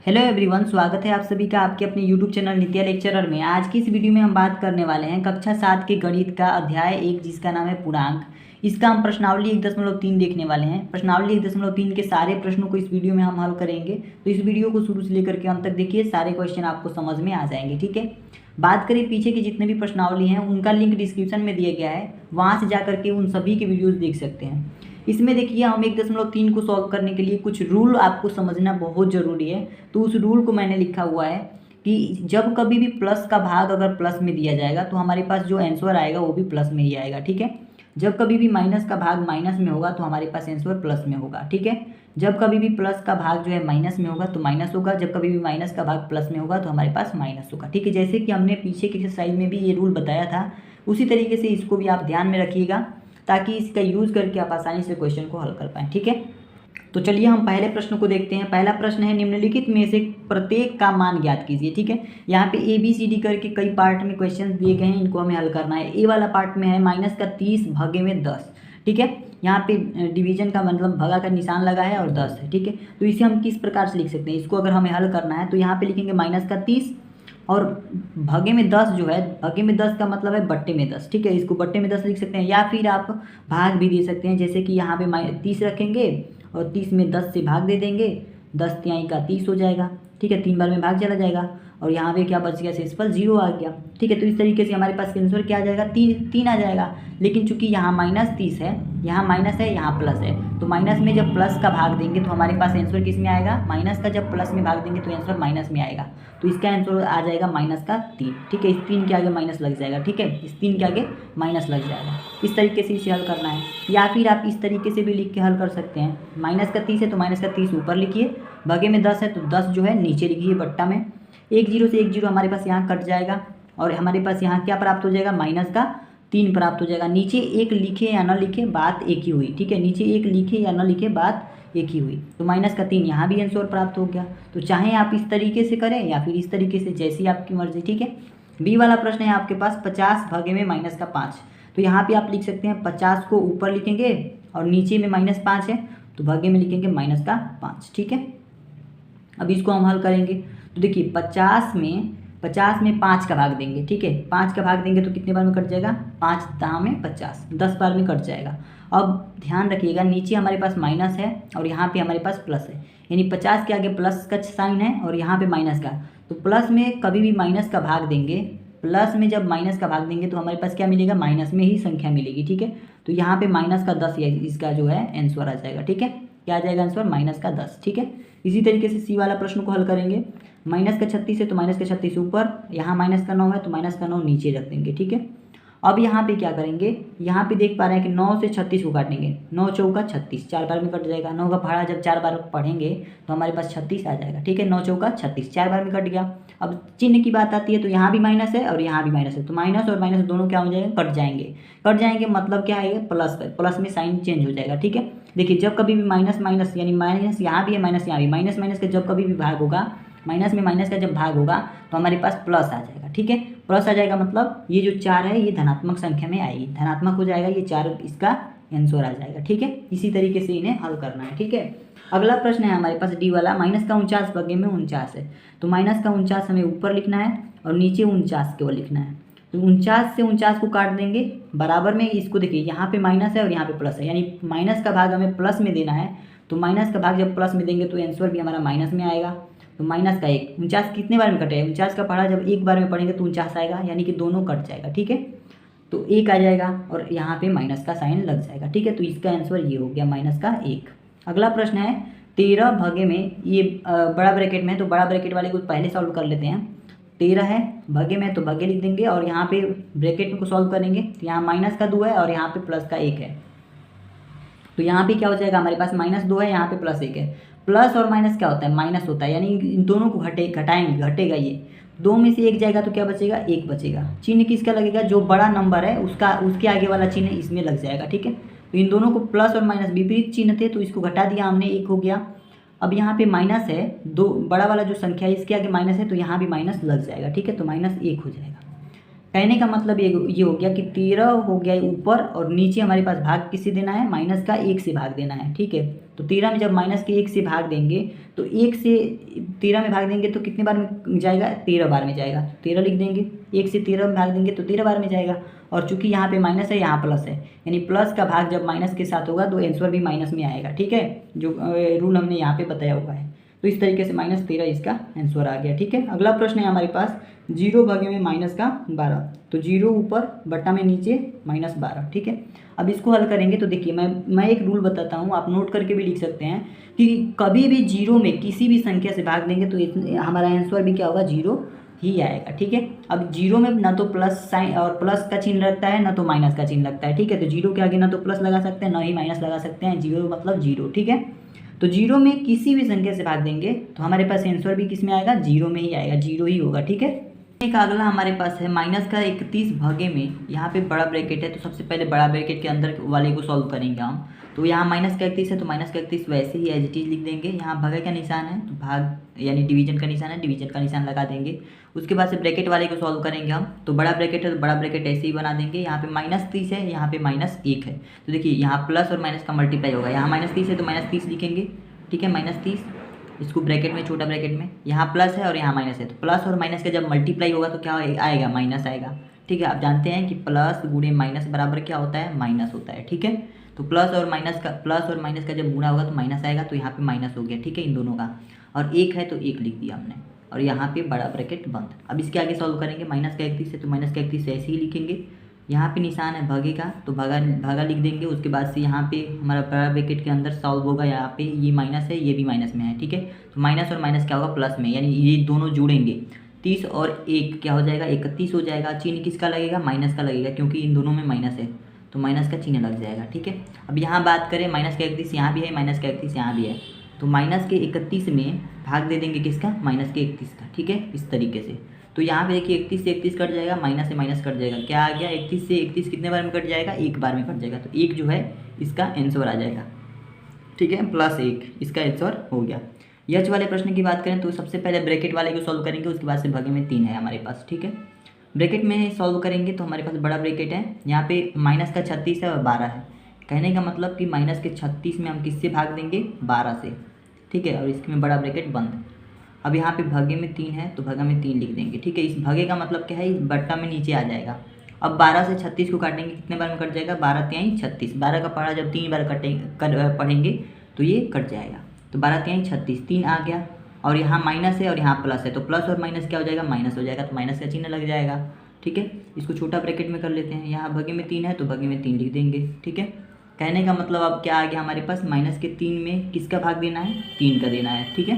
Hello everyone, स्वागत है आप सभी का आपके अपने यूट्यूब चैनल नित्या लेक्चरर में। आज की इस वीडियो में हम बात करने वाले हैं कक्षा 7 के गणित का अध्याय 1 जिसका नाम है पूर्णांक। इसका हम प्रश्नावली 1.3 देखने वाले हैं। प्रश्नावली 1.3 के सारे प्रश्नों को इस वीडियो में हम हल करेंगे, तो इस वीडियो को शुरू से लेकर के अंत तक देखिए, सारे क्वेश्चन आपको समझ में आ जाएंगे। ठीक है, बात करें पीछे के जितने भी प्रश्नावली हैं उनका लिंक डिस्क्रिप्शन में दिया गया है, वहाँ से जा करके उन सभी के वीडियोज़ देख सकते हैं। इसमें देखिए हम 1.3 को सॉल्व करने के लिए कुछ रूल आपको समझना बहुत ज़रूरी है। तो उस रूल को मैंने लिखा हुआ है कि जब कभी भी प्लस का भाग अगर प्लस में दिया जाएगा तो हमारे पास जो आंसर आएगा वो भी प्लस में ही आएगा। ठीक है, जब कभी भी माइनस का भाग माइनस में होगा तो हमारे पास आंसर प्लस में होगा। ठीक है, जब कभी भी प्लस का भाग जो है माइनस में होगा तो माइनस होगा, जब कभी भी माइनस का भाग प्लस में होगा तो हमारे पास माइनस होगा। ठीक है, जैसे कि हमने पीछे के एक्सरसाइज में भी ये रूल बताया था, उसी तरीके से इसको भी आप ध्यान में रखिएगा ताकि इसका यूज़ करके आप आसानी से क्वेश्चन को हल कर पाएँ। ठीक है, तो चलिए हम पहले प्रश्न को देखते हैं। पहला प्रश्न है, निम्नलिखित में से प्रत्येक का मान ज्ञात कीजिए। ठीक है, यहाँ पे ABCD करके कई पार्ट में क्वेश्चन दिए गए हैं, इनको हमें हल करना है। ए वाला पार्ट में है -30/10। ठीक है, यहाँ पे डिवीजन का मतलब भगा का निशान लगा है और 10 है। ठीक है, तो इसे हम किस प्रकार से लिख सकते हैं, इसको अगर हमें हल करना है तो यहाँ पे लिखेंगे -30 और भगे में 10 जो है, भगे में 10 का मतलब है बट्टे में 10। ठीक है, इसको बट्टे में 10 लिख सकते हैं, या फिर आप भाग भी दे सकते हैं। जैसे कि यहाँ पे 30 रखेंगे और 30 में 10 से भाग दे देंगे, 10 तिहाई का 30 हो जाएगा। ठीक है, 3 बार में भाग चला जाएगा और यहाँ पे क्या बच गया, शेषफल 0 आ गया। ठीक है, तो इस तरीके से हमारे पास आंसर क्या आ जाएगा, 3 आ जाएगा। लेकिन चूंकि यहाँ -30 है, यहाँ माइनस है, यहाँ प्लस है, तो माइनस में जब प्लस का भाग देंगे तो हमारे पास आंसर किस में आएगा, माइनस का जब प्लस में भाग देंगे तो आंसर माइनस में आएगा। तो इसका आंसर आ जाएगा -3। ठीक है, इस 3 के आगे माइनस लग जाएगा। ठीक है, इस 3 के आगे माइनस लग जाएगा। इस तरीके से इसे हल करना है, या फिर आप इस तरीके से भी लिख के हल कर सकते हैं। -30 है तो -30 ऊपर लिखिए, भगे में 10 है तो 10 जो है नीचे लिखिए बट्टा में। 1 0 से 1 0 हमारे पास यहाँ कट जाएगा और हमारे पास यहाँ क्या प्राप्त हो जाएगा, -3 प्राप्त हो जाएगा। नीचे 1 लिखे या न लिखे बात एक ही हुई। ठीक है, नीचे 1 लिखे या न लिखे बात एक ही हुई, तो -3 यहाँ भी आंसर प्राप्त हो गया। तो चाहे आप इस तरीके से करें या फिर इस तरीके से, जैसी आपकी मर्जी। ठीक है, बी वाला प्रश्न है आपके पास 50 भागे में -5। तो यहाँ पे आप लिख सकते हैं 50 को ऊपर लिखेंगे और नीचे में -5 है तो भागे में लिखेंगे -5। ठीक है, अब इसको हम हल करेंगे तो देखिए 50 में 5 का भाग देंगे। ठीक है, 5 का भाग देंगे तो कितने बार में कट जाएगा, 5 दाम में 50, 10 बार में कट जाएगा। अब ध्यान रखिएगा, नीचे हमारे पास माइनस है और यहाँ पे हमारे पास प्लस है, यानी 50 के आगे प्लस का साइन है और यहाँ पे माइनस का। तो प्लस में कभी भी माइनस का भाग देंगे, प्लस में जब माइनस का भाग देंगे तो हमारे पास क्या मिलेगा, माइनस में ही संख्या मिलेगी। ठीक है, तो यहाँ पे -10 इसका जो है आंसर आ जाएगा। ठीक है, क्या आ जाएगा आंसर, -10। ठीक है, इसी तरीके से सी वाला प्रश्न को हल करेंगे। -36 है तो -36 ऊपर, यहाँ -9 है तो -9 नीचे रख देंगे। ठीक है, अब यहाँ पे क्या करेंगे, यहाँ पे देख पा रहे हैं कि 9 से 36 को काटेंगे, 9 चौका 36, 4 बार में कट जाएगा। 9 का भाड़ा जब 4 बार पढ़ेंगे तो हमारे पास 36 आ जाएगा। ठीक है, 9 चौका 36, 4 बार में कट गया। अब चिन्ह की बात आती है तो यहाँ भी माइनस है और यहाँ भी माइनस है, तो माइनस और माइनस दोनों क्या हो जाएंगे, कट जाएंगे मतलब क्या है, प्लस में साइन चेंज हो जाएगा। ठीक है, देखिए जब कभी भी माइनस माइनस यानी माइनस यहाँ भी है, माइनस यहाँ भी, माइनस माइनस का जब कभी भी भाग होगा, माइनस में माइनस का जब भाग होगा तो हमारे पास प्लस आ जाएगा। ठीक है, प्लस आ जाएगा मतलब ये जो 4 है ये धनात्मक संख्या में आएगी, धनात्मक हो जाएगा, ये 4 इसका आंसर आ जाएगा। ठीक है, इसी तरीके से इन्हें हल करना है। ठीक है, अगला प्रश्न है हमारे पास डी वाला, -49 भागे में 49 है। तो -49 हमें ऊपर लिखना है और नीचे 49 केवल लिखना है। तो 49 से 49 को काट देंगे, बराबर में इसको देखिए, यहाँ पे माइनस है और यहाँ पे प्लस है, यानी माइनस का भाग हमें प्लस में देना है। तो माइनस का भाग जब प्लस में देंगे तो आंसर भी हमारा माइनस में आएगा। तो -1, 49 कितने बार में कटेगा, 49 का पढ़ा जब एक बार में पढ़ेंगे तो 49 आएगा, यानी कि दोनों कट जाएगा। ठीक है, तो 1 आ जाएगा और यहाँ पे माइनस का साइन लग जाएगा। ठीक है, तो इसका आंसर ये हो गया -1। अगला प्रश्न है 13 भागे में, ये बड़ा ब्रैकेट में है तो बड़ा ब्रैकेट वाले को पहले सॉल्व कर लेते हैं। 13 है भागे में तो भागे लिख देंगे और यहाँ पे ब्रैकेट को सॉल्व करेंगे तो यहाँ -2 है और यहाँ पे +1 है। तो यहाँ पे क्या हो जाएगा, हमारे पास -2 है, यहाँ पे +1 है। प्लस और माइनस क्या होता है, माइनस होता है, यानी इन दोनों को घटाएंगे, घटेगा ये 2 में से 1 जाएगा तो क्या बचेगा, 1 बचेगा। चिन्ह किसका लगेगा, जो बड़ा नंबर है उसके आगे वाला चिन्ह इसमें लग जाएगा। ठीक है, तो इन दोनों को प्लस और माइनस विपरीत चिन्ह थे तो इसको घटा दिया हमने, 1 हो गया। अब यहाँ पे माइनस है, दो बड़ा वाला जो संख्या है इसके आगे माइनस है तो यहाँ भी माइनस लग जाएगा। ठीक है, तो -1 हो जाएगा। कहने का मतलब ये हो गया कि 13 हो गया ऊपर और नीचे हमारे पास भाग किससे देना है, -1 से भाग देना है। ठीक है, तो 13 में जब -1 से भाग देंगे तो 1 से 13 में भाग देंगे तो कितने बार में जाएगा, 13 बार में जाएगा। 13 लिख देंगे, 1 से 13 में भाग देंगे तो 13 बार में जाएगा। और चूंकि यहाँ पे माइनस है, यहाँ प्लस है, यानी प्लस का भाग जब माइनस के साथ होगा तो आंसर भी माइनस में आएगा। ठीक है, जो रूल हमने यहाँ पे बताया हुआ है। तो इस तरीके से -13 इसका आंसर आ गया। ठीक है, अगला प्रश्न है हमारे पास 0 भागे में -12। तो 0 ऊपर बट्टा में नीचे -12। ठीक है, अब इसको हल करेंगे तो देखिए मैं एक रूल बताता हूँ, आप नोट करके भी लिख सकते हैं कि कभी भी 0 में किसी भी संख्या से भाग देंगे तो हमारा आंसर भी क्या होगा, 0 ही आएगा। ठीक है, अब 0 में ना तो प्लस साइन और प्लस का चिन्ह लगता है, ना तो माइनस का चिन्ह लगता है। ठीक है, तो 0 के आगे ना तो प्लस लगा सकते हैं, ना ही माइनस लगा सकते हैं। 0 मतलब 0। ठीक है, तो 0 में किसी भी संख्या से भाग देंगे तो हमारे पास आंसर भी किस में आएगा, 0 में ही आएगा, 0 ही होगा। ठीक है, एक अगला हमारे पास है -31 भागे में, यहाँ पे बड़ा ब्रैकेट है तो सबसे पहले बड़ा ब्रैकेट के अंदर वाले को सॉल्व करेंगे हम। तो यहाँ -31 है तो -31 वैसे ही एज इट इज लिख देंगे। यहाँ भागे का निशान है तो भाग यानी डिवीजन का निशान है, डिवीजन का निशान लगा देंगे। उसके बाद से ब्रैकेट वाले को सॉल्व करेंगे हम, तो बड़ा ब्रैकेट है तो बड़ा ब्रैकेट ऐसे ही बना देंगे। यहाँ पे -30 है, यहाँ पे -1 है, तो देखिए यहाँ प्लस और माइनस का मल्टीप्लाई होगा। यहाँ -30 है तो -30 लिखेंगे। ठीक है, -30 इसको ब्रैकेट में, छोटा ब्रैकेट में, यहाँ प्लस है और यहाँ माइनस है, तो प्लस और माइनस का जब मल्टीप्लाई होगा तो क्या आएगा, माइनस आएगा। ठीक है, आप जानते हैं कि प्लस गुणे माइनस बराबर क्या होता है, माइनस होता है। ठीक है, तो प्लस और माइनस का जब गुणा होगा तो माइनस आएगा, तो यहाँ पे माइनस हो गया। ठीक है, इन दोनों का, और 1 है तो 1 लिख दिया हमने, और यहाँ पे बड़ा ब्रैकेट बंद। अब इसके आगे सॉल्व करेंगे, -31 है तो -31 ऐसे ही लिखेंगे। यहाँ पे निशान है भागे का तो भागा लिख देंगे। उसके बाद से यहाँ पे हमारा बड़ा ब्रैकेट के अंदर सॉल्व होगा। यहाँ पे ये माइनस है, ये भी माइनस में है। ठीक है, तो माइनस और माइनस क्या होगा, प्लस में, यानी ये दोनों जुड़ेंगे। 30 और 1 क्या हो जाएगा, 31 हो जाएगा। चिन्ह किसका लगेगा, माइनस का लगेगा, क्योंकि इन दोनों में माइनस है तो माइनस का चिन्ह लग जाएगा। ठीक है, अब यहाँ बात करें -31 यहाँ भी है, -31 यहाँ भी है, तो -31 में भाग दे देंगे किसका, -31 का। ठीक है, इस तरीके से। तो यहाँ पे देखिए 31 से 31 कट जाएगा, माइनस से माइनस कट जाएगा, क्या आ गया, 31 से 31 कितने बार में कट जाएगा, 1 बार में कट जाएगा, तो 1 जो है इसका आंसर आ जाएगा। ठीक है, +1 इसका आंसर हो गया। यच वाले प्रश्न की बात करें तो सबसे पहले ब्रैकेट वाले को सॉल्व करेंगे, उसके बाद से भागे में 3 है हमारे पास। ठीक है, ब्रैकेट में सॉल्व करेंगे तो हमारे पास बड़ा ब्रैकेट है, यहाँ पे -36 है और 12 है। कहने का मतलब कि -36 में हम किससे भाग देंगे, 12 से। ठीक है, और इसमें बड़ा ब्रैकेट बंद। अब यहाँ पे भागे में 3 है तो भागा में 3 लिख देंगे। ठीक है, इस भागे का मतलब क्या है, इस बट्टा में नीचे आ जाएगा। अब 12 से 36 को काटेंगे, कितने बार में कट जाएगा, 12 तिहाई 36। 12 का पढ़ा जब 3 बार पढ़ेंगे तो ये कट जाएगा, तो 12 तिहाई 36, 3 आ गया। और यहाँ माइनस है और यहाँ प्लस है, तो प्लस और माइनस क्या हो जाएगा, माइनस हो जाएगा, तो माइनस का चिन्ह लग जाएगा। ठीक है, इसको छोटा ब्रैकेट में कर लेते हैं। यहाँ भागे में 3 है तो भागे में 3 लिख देंगे। ठीक है, कहने का मतलब अब क्या आ गया हमारे पास, -3 में किसका भाग देना है, 3 का देना है। ठीक है,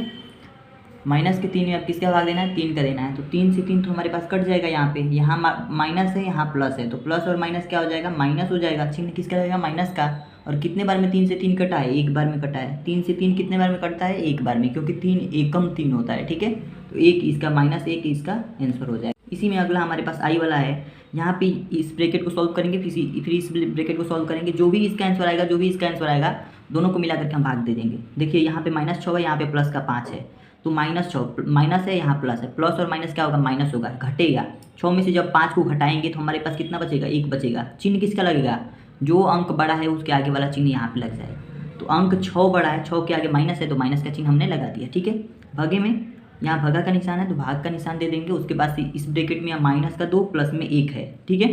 -3 में अब किसका भाग देना है, 3 का देना है, तो 3 से 3 तो हमारे पास कट जाएगा। यहाँ पे यहाँ माइनस है, यहाँ प्लस है, तो प्लस और माइनस क्या हो जाएगा, माइनस हो जाएगा। चिन्ह किसका लगेगा, माइनस का। और कितने बार में 3 से 3 कटा है, 1 बार में कटा है। 3 से 3 कितने बार में कटता है, 1 बार में, क्योंकि 3 एकम 3 होता है। ठीक है, तो 1 इसका -1 इसका आंसर हो जाएगा। इसी में अगला हमारे पास आई वाला है, यहाँ पे इस ब्रैकेट को सॉल्व करेंगे, फिर इस ब्रैकेट को सॉल्व करेंगे। जो भी इसका आंसर आएगा, जो भी इसका आंसर आएगा, दोनों को मिला करके हम भाग दे देंगे। देखिए यहाँ पे -6 है, यहाँ पे प्लस का 5 है, तो -6 माइनस है, यहाँ प्लस है, प्लस और माइनस क्या होगा, माइनस होगा, घटेगा। 6 में से जब 5 को घटाएंगे तो हमारे पास कितना बचेगा, 1 बचेगा। चिन्ह किसका लगेगा, जो अंक बड़ा है उसके आगे वाला चिन्ह यहाँ पे लग जाएगा। तो अंक 6 बड़ा है, 6 के आगे माइनस है तो माइनस का चिन्ह हमने लगा दिया। ठीक है, भागे में यहाँ भागा का निशान है तो भाग का निशान दे देंगे। उसके बाद से इस ब्रैकेट में -2 प्लस में 1 है। ठीक है,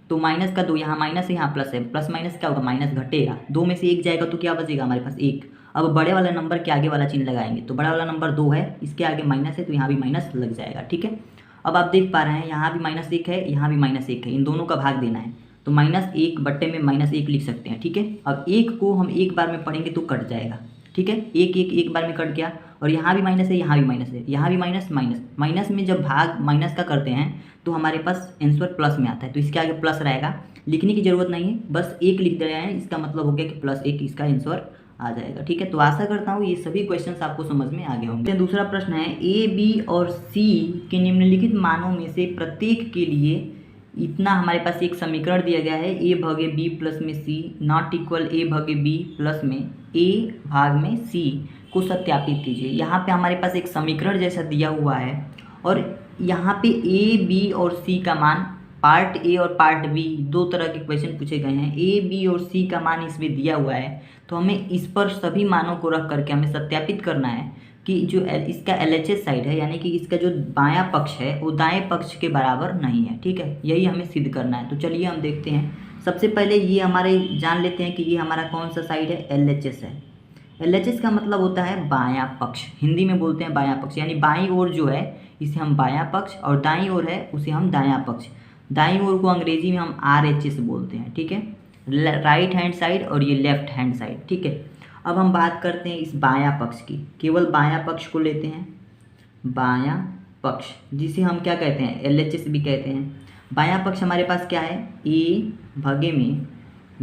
तो -2 यहाँ माइनस है, यहाँ प्लस है, प्लस माइनस क्या होगा, माइनस घटेगा। 2 में से 1 जाएगा तो क्या बचेगा हमारे पास, 1। अब बड़े वाले नंबर के आगे वाला चिन्ह लगाएंगे, तो बड़ा वाला नंबर 2 है, इसके आगे माइनस है तो यहाँ भी माइनस लग जाएगा। ठीक है, अब आप देख पा रहे हैं यहाँ भी -1 है, यहाँ भी -1 है, इन दोनों का भाग देना है, तो -1 बट्टे में -1 लिख सकते हैं। ठीक है, अब 1 को हम 1 बार में पढ़ेंगे तो कट जाएगा। ठीक है, 1 बार में कट गया, और यहाँ भी माइनस है, यहाँ भी माइनस है, यहाँ भी माइनस में जब भाग माइनस का करते हैं तो हमारे पास आंसर प्लस में आता है, तो इसके आगे प्लस रहेगा। लिखने की जरूरत नहीं है, बस 1 लिख दे रहे हैं, इसका मतलब हो गया कि +1 इसका आंसर आ जाएगा। ठीक है, तो आशा करता हूँ ये सभी क्वेश्चंस आपको समझ में आ गए होंगे। दूसरा प्रश्न है, ए, बी और सी के निम्नलिखित मानों में से प्रत्येक के लिए इतना हमारे पास एक समीकरण दिया गया है, a भागे b प्लस में c नॉट इक्वल a भागे b प्लस में a भाग में c को सत्यापित कीजिए। यहाँ पे हमारे पास एक समीकरण जैसा दिया हुआ है, और यहाँ पे a, b और c का मान, पार्ट ए और पार्ट बी, 2 तरह के क्वेश्चन पूछे गए हैं। ए, बी और सी का मान इसमें दिया हुआ है, तो हमें इस पर सभी मानों को रख करके हमें सत्यापित करना है कि जो इसका LHS साइड है यानी कि इसका जो बायां पक्ष है वो दाएं पक्ष के बराबर नहीं है। ठीक है, यही हमें सिद्ध करना है। तो चलिए हम देखते हैं। सबसे पहले ये हमारे जान लेते हैं कि ये हमारा कौन सा साइड है, LHS है। LHS का मतलब होता है बायां पक्ष, हिंदी में बोलते हैं बायां पक्ष, यानी बाईं ओर जो है इसे हम बायां पक्ष और दाईं ओर है उसे हम दायां पक्ष। दाईं ओर को अंग्रेजी में हम RHS बोलते हैं। ठीक है, राइट हैंड साइड और ये लेफ्ट हैंड साइड। ठीक है, अब हम बात करते हैं इस बायां पक्ष की। केवल बायां पक्ष को लेते हैं, बायां पक्ष जिसे हम क्या कहते हैं, LHS भी कहते हैं। बायां पक्ष हमारे पास क्या है, A भागे में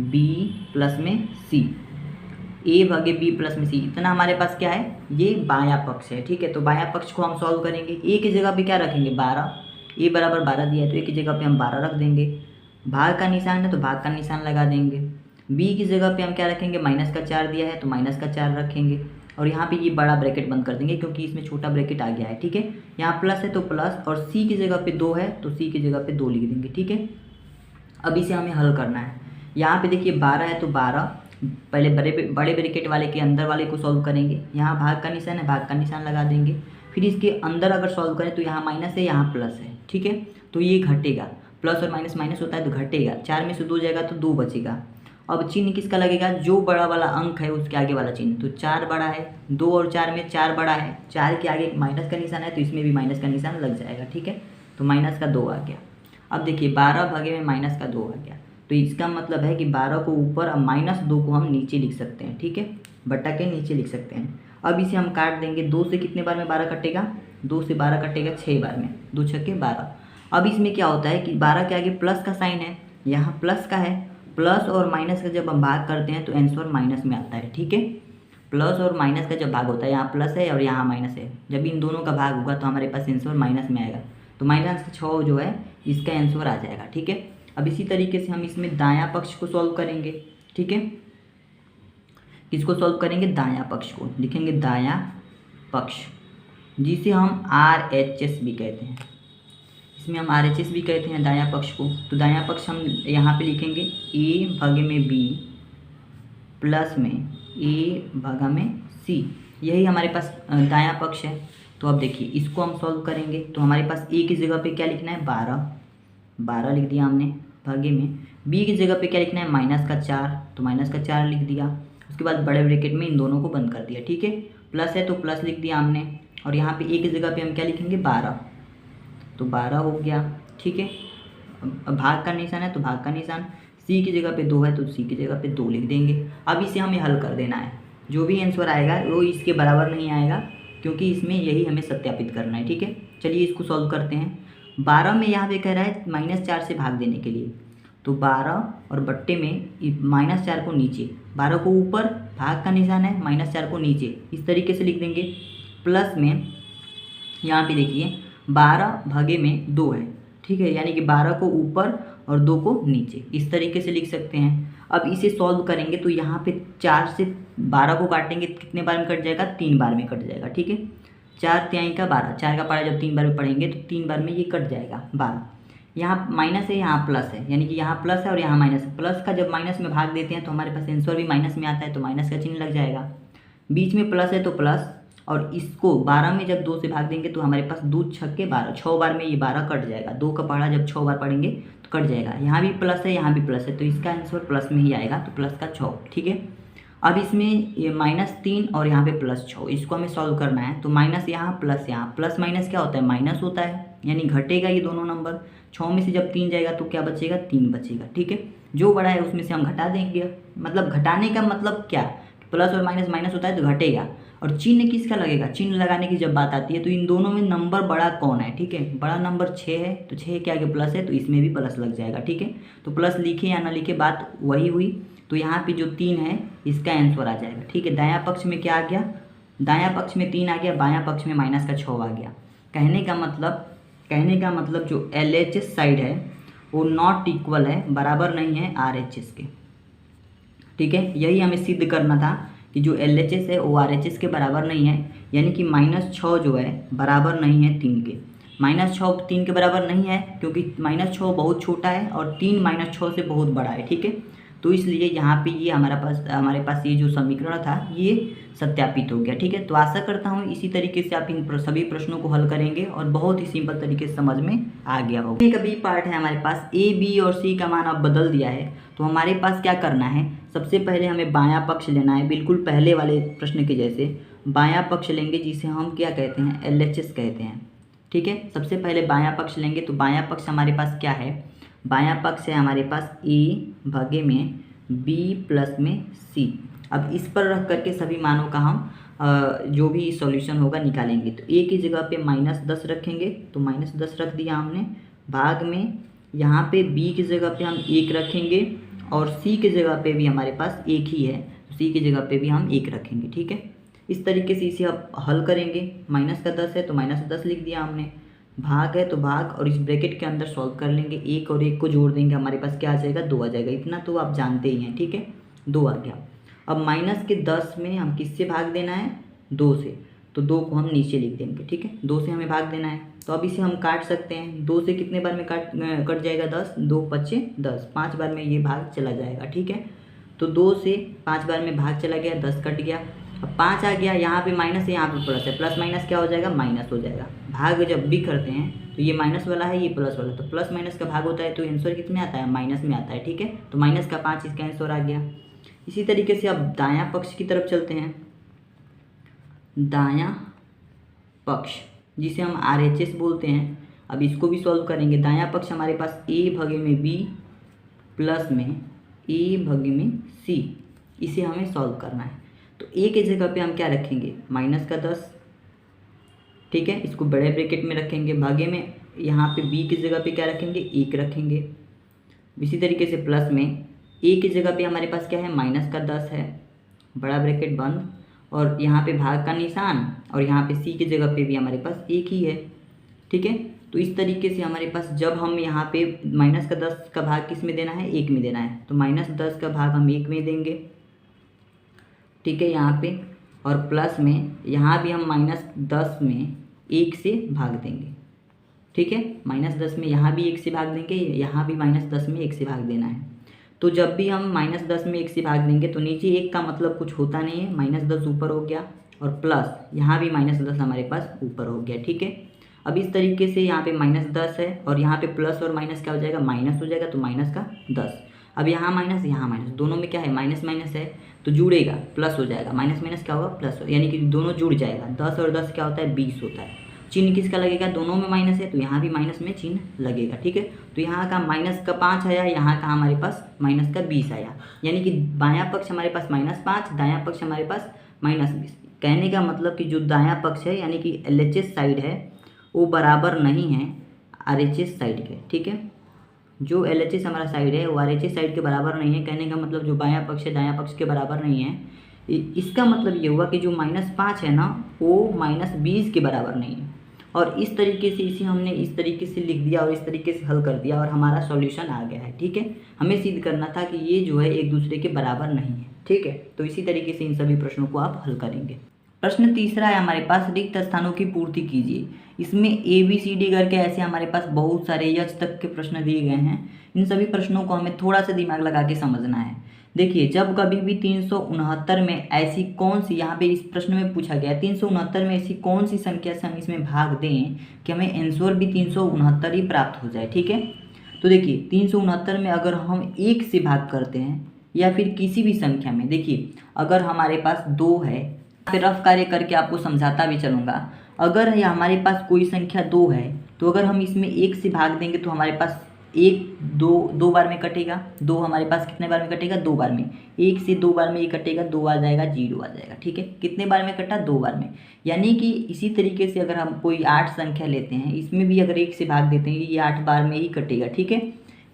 B प्लस में C, A भागे B प्लस में C, इतना हमारे पास क्या है, ये बायां पक्ष है। ठीक है, तो बायां पक्ष को हम सॉल्व करेंगे। A की जगह पे क्या रखेंगे, 12, A बराबर 12 दिया है तो A की जगह पे हम 12 रख देंगे। भाग का निशान है तो भाग का निशान लगा देंगे। B की जगह पे हम क्या रखेंगे, माइनस का 4 दिया है तो माइनस का 4 रखेंगे और यहाँ पे ये बड़ा ब्रैकेट बंद कर देंगे क्योंकि इसमें छोटा ब्रैकेट आ गया है। ठीक है, यहाँ प्लस है तो प्लस और C की जगह पे 2 है तो C की जगह पे 2 लिख देंगे। ठीक है, अब इसे हमें हल करना है। यहाँ पे देखिए 12 है तो 12, पहले बड़े ब्रैकेट वाले के अंदर वाले को सॉल्व करेंगे। यहाँ भाग का निशान है, भाग का निशान लगा देंगे। फिर इसके अंदर अगर सॉल्व करें तो यहाँ माइनस है, यहाँ प्लस है। ठीक है, तो ये घटेगा, प्लस और माइनस माइनस होता है तो घटेगा। 4 में से 2 जाएगा तो 2 बचेगा। अब चिन्ह किसका लगेगा, जो बड़ा वाला अंक है उसके आगे वाला चिन्ह। तो 4 बड़ा है, 2 और 4 में 4 बड़ा है, 4 के आगे माइनस का निशान है तो इसमें भी माइनस का निशान लग जाएगा। ठीक है, तो माइनस का 2 आ गया। अब देखिए 12 भागे में माइनस का 2 आ गया, तो इसका मतलब है कि 12 को ऊपर और माइनस 2 को हम नीचे लिख सकते हैं। ठीक है, बटा के नीचे लिख सकते हैं। अब इसे हम काट देंगे। 2 से कितने बार में 12 कटेगा, 2 से 12 कटेगा 6 बार में, 2 छक्के 12। अब इसमें क्या होता है कि 12 के आगे प्लस का साइन है, यहाँ प्लस का है। प्लस और माइनस का जब हम भाग करते हैं तो आंसर माइनस में आता है। ठीक है, प्लस और माइनस का जब भाग होता है, यहाँ प्लस है और यहाँ माइनस है, जब इन दोनों का भाग होगा तो हमारे पास आंसर माइनस में आएगा। तो -6 जो है इसका आंसर आ जाएगा। ठीक है, अब इसी तरीके से हम इसमें दायां पक्ष को सॉल्व करेंगे। ठीक है, किसको सॉल्व करेंगे, दायां पक्ष को लिखेंगे, दायां पक्ष जिसे हम RHS भी कहते हैं। इसमें हम RHS भी कहते हैं दायां पक्ष को। तो दायां पक्ष हम यहाँ पे लिखेंगे A भागे में B प्लस में A भागा में C, यही हमारे पास दायां पक्ष है। तो अब देखिए इसको हम सॉल्व करेंगे तो हमारे पास A की जगह पे क्या लिखना है, 12 लिख दिया हमने, भागे में B की जगह पे क्या लिखना है, माइनस का 4, तो माइनस का 4 लिख दिया। उसके बाद बड़े ब्रैकेट में इन दोनों को बंद कर दिया। ठीक है, प्लस है तो प्लस लिख दिया हमने और यहाँ पे A की जगह पे हम क्या लिखेंगे, 12, तो 12 हो गया। ठीक है, अब भाग का निशान है तो भाग का निशान, C की जगह पे 2 है तो C की जगह पे 2 लिख देंगे। अब इसे हमें हल कर देना है। जो भी आंसर आएगा वो इसके बराबर नहीं आएगा क्योंकि इसमें यही हमें सत्यापित करना है। ठीक है, चलिए इसको सॉल्व करते हैं। 12 में यहाँ पे कह रहा है -4 से भाग देने के लिए, तो 12 और बट्टे में -4 को नीचे, 12 को ऊपर, भाग का निशान है, -4 को नीचे, इस तरीके से लिख देंगे। प्लस में यहाँ पे देखिए 12 भागे में 2 है। ठीक है, यानी कि 12 को ऊपर और 2 को नीचे, इस तरीके से लिख सकते हैं। अब इसे सॉल्व करेंगे तो यहाँ पे 4 से 12 को काटेंगे कितने बार में कट जाएगा, 3 बार में कट जाएगा। ठीक है, 4 तिहाई का 12, 4 का पढ़ा जब 3 बार में पढ़ेंगे तो 3 बार में ये कट जाएगा 12। यहाँ माइनस है, यहाँ प्लस है, यानी कि यहाँ प्लस है और यहाँ माइनस है। प्लस का जब माइनस में भाग देते हैं तो हमारे पास आंसर भी माइनस में आता है, तो माइनस का चिन्ह लग जाएगा। बीच में प्लस है तो प्लस, और इसको 12 में जब 2 से भाग देंगे तो हमारे पास 2 छक्के 12, 6 बार में ये 12 कट जाएगा। 2 का पढ़ा जब 6 बार पढ़ेंगे तो कट जाएगा। यहाँ भी प्लस है, यहाँ भी प्लस है, तो इसका आंसर प्लस में ही आएगा, तो प्लस का 6। ठीक है, अब इसमें ये -3 और यहाँ पे +6, इसको हमें सॉल्व करना है। तो माइनस यहाँ, प्लस माइनस क्या होता है, माइनस होता है, यानी घटेगा ये दोनों नंबर। 6 में से जब 3 जाएगा तो क्या बचेगा, 3 बचेगा। ठीक है, जो बड़ा है उसमें से हम घटा देंगे। मतलब घटाने का मतलब क्या, प्लस और माइनस माइनस होता है तो घटेगा। और चिन्ह किसका लगेगा, चिन्ह लगाने की जब बात आती है तो इन दोनों में नंबर बड़ा कौन है। ठीक है, बड़ा नंबर 6 है, तो 6 के आगे प्लस है तो इसमें भी प्लस लग जाएगा। ठीक है, तो प्लस लिखे या ना लिखे बात वही हुई। तो यहाँ पे जो 3 है इसका आंसर आ जाएगा। ठीक है, दायां पक्ष में क्या आ गया, दायां पक्ष में 3 आ गया, बायां पक्ष में -6 आ गया। कहने का मतलब जो LHS साइड है वो नॉट इक्वल है, बराबर नहीं है RHS के। ठीक है, यही हमें सिद्ध करना था कि जो LHS है वो RHS के बराबर नहीं है, यानी कि -6 जो है बराबर नहीं है 3 के। -6 3 के बराबर नहीं है क्योंकि -6 बहुत छोटा है और 3 -6 से बहुत बड़ा है। ठीक है, तो इसलिए यहाँ पे ये हमारे पास ये जो समीकरण था ये सत्यापित हो गया। ठीक है, तो आशा करता हूँ इसी तरीके से आप इन सभी प्रश्नों को हल करेंगे और बहुत ही सिंपल तरीके से समझ में आ गया होगा। एक बी पार्ट है हमारे पास, ए बी और सी का मान अब बदल दिया है, तो हमारे पास क्या करना है, सबसे पहले हमें बायां पक्ष लेना है, बिल्कुल पहले वाले प्रश्न के जैसे बायां पक्ष लेंगे, जिसे हम क्या कहते हैं, LHS कहते हैं। ठीक है, सबसे पहले बायां पक्ष लेंगे, तो बायां पक्ष हमारे पास क्या है, बायां पक्ष है हमारे पास a भागे में b प्लस में c। अब इस पर रख करके सभी मानों का हम जो भी सॉल्यूशन होगा निकालेंगे। तो a की जगह पे -10 रखेंगे, तो -10 रख दिया हमने, भाग में यहाँ पे b की जगह पे हम 1 रखेंगे और c की जगह पे भी हमारे पास 1 ही है, तो c की जगह पे भी हम 1 रखेंगे। ठीक है, इस तरीके से इसे आप हल करेंगे। माइनस का 10 है तो -10 लिख दिया हमने, भाग है तो भाग, और इस ब्रैकेट के अंदर सॉल्व कर लेंगे, 1 और 1 को जोड़ देंगे, हमारे पास क्या आ जाएगा, 2 आ जाएगा। इतना तो आप जानते ही हैं। ठीक है, 2 आ गया। अब माइनस के 10 में हम किससे भाग देना है, 2 से, तो 2 को हम नीचे लिख देंगे। ठीक है, 2 से हमें भाग देना है, तो अब इसे हम काट सकते हैं। 2 से कितने बार में कट जाएगा, 10, 2 पच्चे 10, 5 बार में ये भाग चला जाएगा। ठीक है, तो 2 से 5 बार में भाग चला गया, 10 कट गया। अब 5 आ गया, यहाँ पे माइनस है, यहाँ पे प्लस है, प्लस माइनस क्या हो जाएगा, माइनस हो जाएगा। भाग जब भी करते हैं तो ये माइनस वाला है, ये प्लस वाला, तो प्लस माइनस का भाग होता है, तो आंसर कितने आता है, माइनस में आता है। ठीक है, तो माइनस का 5 इसका आंसर आ गया। इसी तरीके से अब दायां पक्ष की तरफ चलते हैं। दायां पक्ष जिसे हम RHS बोलते हैं, अब इसको भी सॉल्व करेंगे। दायां पक्ष हमारे पास a भागे में b प्लस में a भागे में c, इसे हमें सॉल्व करना है। तो a के जगह पे हम क्या रखेंगे, -10। ठीक है, इसको बड़े ब्रैकेट में रखेंगे, भागे में यहाँ पे b की जगह पे क्या रखेंगे, 1 रखेंगे। इसी तरीके से प्लस में a की जगह पे हमारे पास क्या है, -10 है, बड़ा ब्रैकेट बंद, और यहाँ पे भाग का निशान, और यहाँ पे c की जगह पे भी हमारे पास 1 ही है। ठीक है, तो इस तरीके से हमारे पास जब हम यहाँ पे -10 का भाग किस में देना है, 1 में देना है, तो -10 का भाग हम 1 में देंगे। ठीक है, यहाँ पे, और प्लस में यहाँ भी हम -10 में 1 से भाग देंगे। ठीक है, -10 में यहाँ भी 1 से भाग देंगे, यहाँ भी -10 में 1 से भाग देना है। तो जब भी हम -10 में 1 से भाग देंगे तो नीचे 1 का मतलब कुछ होता नहीं है, -10 ऊपर हो गया, और प्लस यहाँ भी -10 हमारे पास ऊपर हो गया। ठीक है, अब इस तरीके से यहाँ पे -10 है, और यहाँ पे प्लस और माइनस क्या हो जाएगा, माइनस हो जाएगा, तो माइनस का 10। अब यहाँ माइनस यहाँ माइनस, दोनों में क्या है, माइनस माइनस है, तो जुड़ेगा, प्लस हो जाएगा, माइनस माइनस क्या होगा, प्लस हो, यानी कि दोनों जुड़ जाएगा। 10 और 10 क्या होता है, 20 होता है। चिन्ह किसका लगेगा, दोनों में माइनस है, तो यहाँ भी माइनस में चिन्ह लगेगा। ठीक है, तो यहाँ का माइनस का 5 आया, यहाँ का हमारे पास माइनस का 20 आया, यानी कि बायां पक्ष हमारे पास -5, दायां पक्ष हमारे पास -20। कहने का मतलब कि जो दायां पक्ष है, यानी कि LHS साइड है, वो बराबर नहीं है RHS साइड के। ठीक है, जो LHS हमारा साइड है वो RHS साइड के बराबर नहीं है। कहने का मतलब जो बायां पक्ष है दायां पक्ष के बराबर नहीं है। इसका मतलब ये हुआ कि जो -5 है ना, वो -20 के बराबर नहीं है। और इस तरीके से इसे हमने इस तरीके से लिख दिया और इस तरीके से हल कर दिया, और हमारा सॉल्यूशन आ गया है। ठीक है, हमें सिद्ध करना था कि ये जो है एक दूसरे के बराबर नहीं है। ठीक है, तो इसी तरीके से इन सभी प्रश्नों को आप हल करेंगे। प्रश्न तीसरा है हमारे पास, रिक्त स्थानों की पूर्ति कीजिए। इसमें ABCD करके ऐसे हमारे पास बहुत सारे यच तक के प्रश्न दिए गए हैं। इन सभी प्रश्नों को हमें थोड़ा सा दिमाग लगा के समझना है। देखिए, जब कभी भी 369 में ऐसी कौन सी, यहाँ पे इस प्रश्न में पूछा गया 369 में ऐसी कौन सी संख्या से हम इसमें भाग दें कि हमें आंसर भी 369 ही प्राप्त हो जाए। ठीक है, तो देखिए 369 में अगर हम 1 से भाग करते हैं या फिर किसी भी संख्या में, देखिए अगर हमारे पास 2 है, फिर रफ कार्य करके आपको समझाता भी चलूँगा। अगर ये हमारे पास कोई संख्या 2 है, तो अगर हम इसमें 1 से भाग देंगे तो हमारे पास 1 दो बार में कटेगा। 2 हमारे पास कितने बार में कटेगा, 2 बार में। 1 से 2 बार में ये कटेगा, 2 आ जाएगा, 0 आ जाएगा। ठीक है, कितने बार में कटा, 2 बार में। यानी कि इसी तरीके से अगर हम कोई 8 संख्या लेते हैं, इसमें भी अगर 1 से भाग देते हैं, ये 8 बार में ही कटेगा। ठीक है,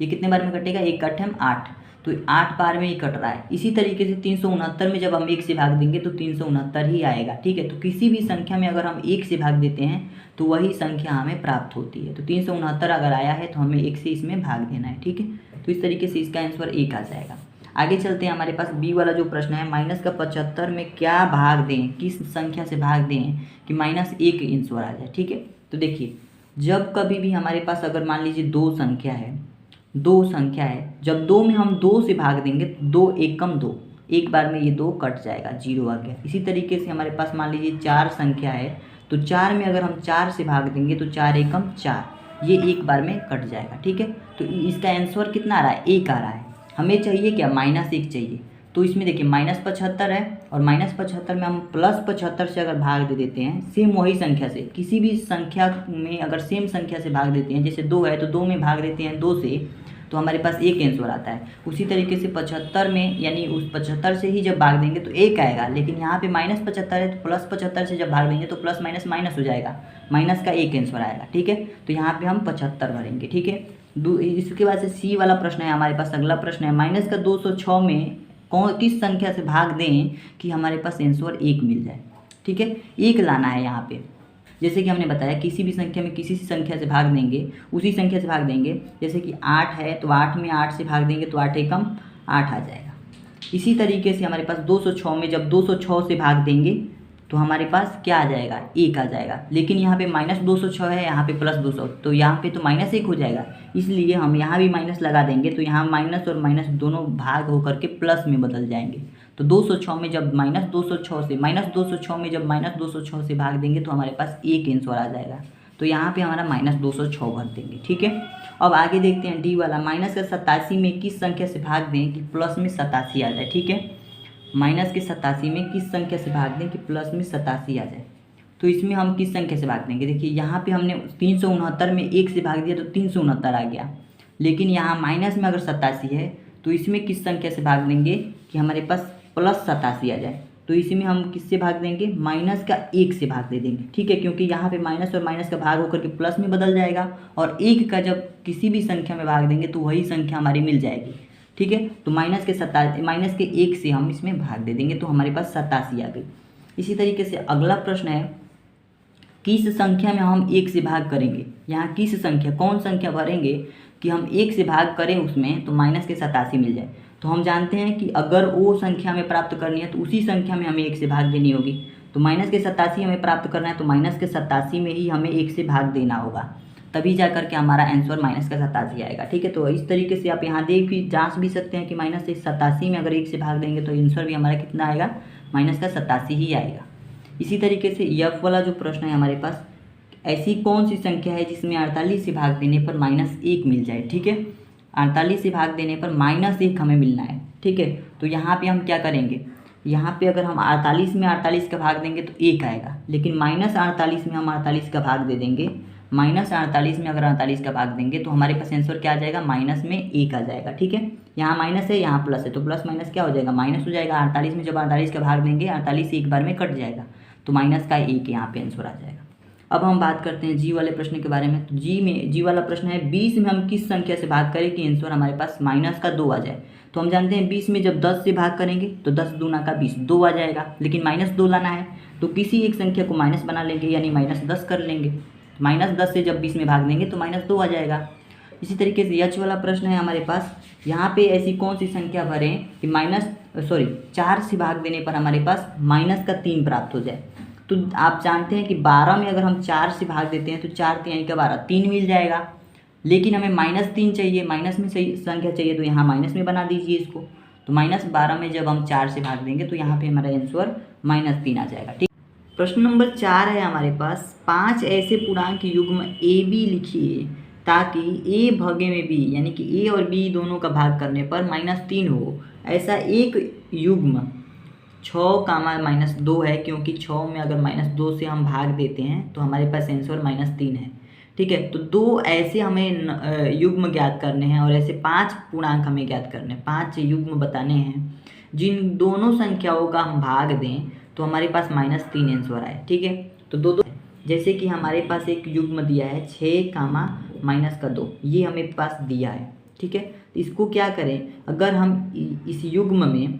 ये कितने बार में कटेगा, 1 8 8, तो 8 बार में ही कट रहा है। इसी तरीके से 369 में जब हम 1 से भाग देंगे तो 369 ही आएगा। ठीक है, तो किसी भी संख्या में अगर हम 1 से भाग देते हैं तो वही संख्या हमें प्राप्त होती है। तो 369 अगर आया है तो हमें 1 से इसमें भाग देना है। ठीक है, तो इस तरीके से इसका आंसर 1 आ जाएगा। आगे चलते हैं, हमारे पास बी वाला जो प्रश्न है, -75 में क्या भाग दें, किस संख्या से भाग दें कि -1 आंसर आ जाए। ठीक है, तो देखिए जब कभी भी हमारे पास अगर मान लीजिए 2 संख्या है, जब 2 में हम 2 से भाग देंगे तो 2 एकम 2, एक बार में ये 2 कट जाएगा, 0 आ गया। इसी तरीके से हमारे पास मान लीजिए 4 संख्या है, तो 4 में अगर हम 4 से भाग देंगे तो 4 एकम 4, ये एक बार में कट जाएगा। ठीक है, तो इसका आंसर कितना आ रहा है, 1 आ रहा है। हमें चाहिए क्या, -1 चाहिए। तो इसमें देखिए -75 है और -75 में हम +75 से अगर भाग दे देते हैं, सेम वही संख्या से, किसी भी संख्या में अगर सेम संख्या से भाग देते हैं, जैसे 2 है तो 2 में भाग देते हैं 2 से, तो हमारे पास 1 आंसर आता है। उसी तरीके से 75 में, यानी उस 75 से ही जब भाग देंगे तो 1 आएगा, लेकिन यहाँ पे -75 है तो +75 से जब भाग देंगे तो प्लस माइनस माइनस हो जाएगा, माइनस का 1 आंसर आएगा। ठीक है, तो यहाँ पे हम 75 भरेंगे। ठीक है, इसके बाद से सी वाला प्रश्न है हमारे पास। अगला प्रश्न है, -206 में किस संख्या से भाग दें कि हमारे पास आंसर 1 मिल जाए। ठीक है, 1 लाना है यहाँ पे। जैसे कि हमने बताया किसी भी संख्या में किसी संख्या से भाग देंगे, उसी संख्या से भाग देंगे। जैसे कि 8 है तो 8 में 8 से भाग देंगे तो 8 एकम 8 आ जाएगा। इसी तरीके से हमारे पास 206 में जब 206 से भाग देंगे तो हमारे पास क्या आ जाएगा, 1 आ जाएगा। लेकिन यहाँ पे -206 है, यहाँ पे +200, तो यहाँ पे तो -1 हो जाएगा, इसलिए हम यहाँ भी माइनस लगा देंगे, तो यहाँ माइनस और माइनस दोनों भाग होकर के प्लस में बदल जाएंगे। तो 206 में जब -206 से -206 से भाग देंगे तो हमारे पास 1 आंसर आ जाएगा। तो यहाँ पे हमारा -206 भर देंगे। ठीक है, अब आगे देखते हैं डी वाला, -87 में किस संख्या से भाग दें कि प्लस में 87 आ जाए। ठीक है, -87 में किस संख्या से भाग दें कि प्लस में 87 आ जाए। तो इसमें हम किस संख्या से भाग देंगे, देखिए यहाँ पे हमने 369 में 1 से भाग दिया तो 369 आ गया, लेकिन यहाँ माइनस में अगर 87 है तो इसमें किस संख्या से भाग देंगे कि हमारे पास +87 आ जाए। तो इसमें हम किससे भाग देंगे, -1 से भाग दे देंगे। ठीक है, क्योंकि यहाँ पे माइनस और माइनस का भाग होकर के प्लस में बदल जाएगा, और 1 का जब किसी भी संख्या में भाग देंगे तो वही संख्या हमारी मिल जाएगी। ठीक है, तो -1 से हम इसमें भाग दे देंगे तो हमारे पास 87 आ गई। इसी तरीके से अगला प्रश्न है, किस संख्या में हम 1 से भाग करेंगे। यहाँ किस संख्या, कौन संख्या भरेंगे कि हम 1 से भाग करें उसमें तो -87 मिल जाए। तो हम जानते हैं कि अगर वो संख्या हमें प्राप्त करनी है तो उसी संख्या में हमें 1 से भाग देनी होगी। तो -87 हमें प्राप्त करना है तो -87 में ही हमें 1 से भाग देना होगा, तभी जा कर के हमारा आंसर -87 आएगा। ठीक है, तो इस तरीके से आप यहाँ जांच भी सकते हैं कि -87 में अगर 1 से भाग देंगे तो आंसर भी हमारा कितना आएगा, -87 ही आएगा। इसी तरीके से एफ वाला जो प्रश्न है हमारे पास, ऐसी कौन सी संख्या है जिसमें 48 से भाग देने पर -1 मिल जाए। ठीक है, 48 से भाग देने पर -1 हमें मिलना है। ठीक है, तो यहाँ पे हम क्या करेंगे, यहाँ पे अगर हम 48 में 48 का भाग देंगे तो 1 आएगा, लेकिन -48 में हम 48 का भाग दे देंगे, -48 में अगर 48 का भाग देंगे तो हमारे पास आंसर क्या आ जाएगा, माइनस में 1 आ जाएगा। ठीक है, यहाँ माइनस है यहाँ प्लस है, तो प्लस माइनस क्या हो जाएगा, माइनस हो जाएगा। 48 में जब 48 का भाग देंगे 48 एक बार में कट जाएगा, तो माइनस का 1 यहाँ पे आंसर आ जाएगा। अब हम बात करते हैं जी वाले प्रश्न के बारे में। तो जी वाला प्रश्न है, 20 में हम किस संख्या से भाग करें कि आंसर हमारे पास -2 आ जाए। तो हम जानते हैं 20 में जब 10 से भाग करेंगे तो 10 दूना का 20, 2 आ जाएगा, लेकिन -2 लाना है तो किसी एक संख्या को माइनस बना लेंगे, यानी -10 कर लेंगे। -10 से जब 20 में भाग देंगे तो -2 आ जाएगा। इसी तरीके से यच वाला प्रश्न है हमारे पास, यहाँ पे ऐसी कौन सी संख्या भरें कि 4 से भाग देने पर हमारे पास -3 प्राप्त हो जाए। तो आप जानते हैं कि 12 में अगर हम 4 से भाग देते हैं तो 4 तिहाई का 12, 3 मिल जाएगा, लेकिन हमें -3 चाहिए, माइनस में सही संख्या चाहिए, तो यहाँ माइनस में बना दीजिए इसको। तो -12 में जब हम 4 से भाग देंगे तो यहाँ पे हमारा आंसर -3 आ जाएगा। ठीक, प्रश्न नंबर 4 है हमारे पास, 5 ऐसे पूर्णांक युग्म ए बी लिखिए ताकि ए भगे में बी, यानी कि ए और बी दोनों का भाग करने पर -3 हो। ऐसा एक युग्म 6, -2 है, क्योंकि 6 में अगर -2 से हम भाग देते हैं तो हमारे पास आंसर -3 है। ठीक है, तो 2 ऐसे हमें युग्म ज्ञात करने हैं और ऐसे 5 पूर्णांक हमें ज्ञात करने हैं, 5 युग्म बताने हैं जिन दोनों संख्याओं का हम भाग दें तो हमारे पास -3 आंसर आए। ठीक है, तो दो जैसे कि हमारे पास एक युग्म दिया है 6, -2, ये हमें पास दिया है। ठीक है, तो इसको क्या करें, अगर हम इस युग्म में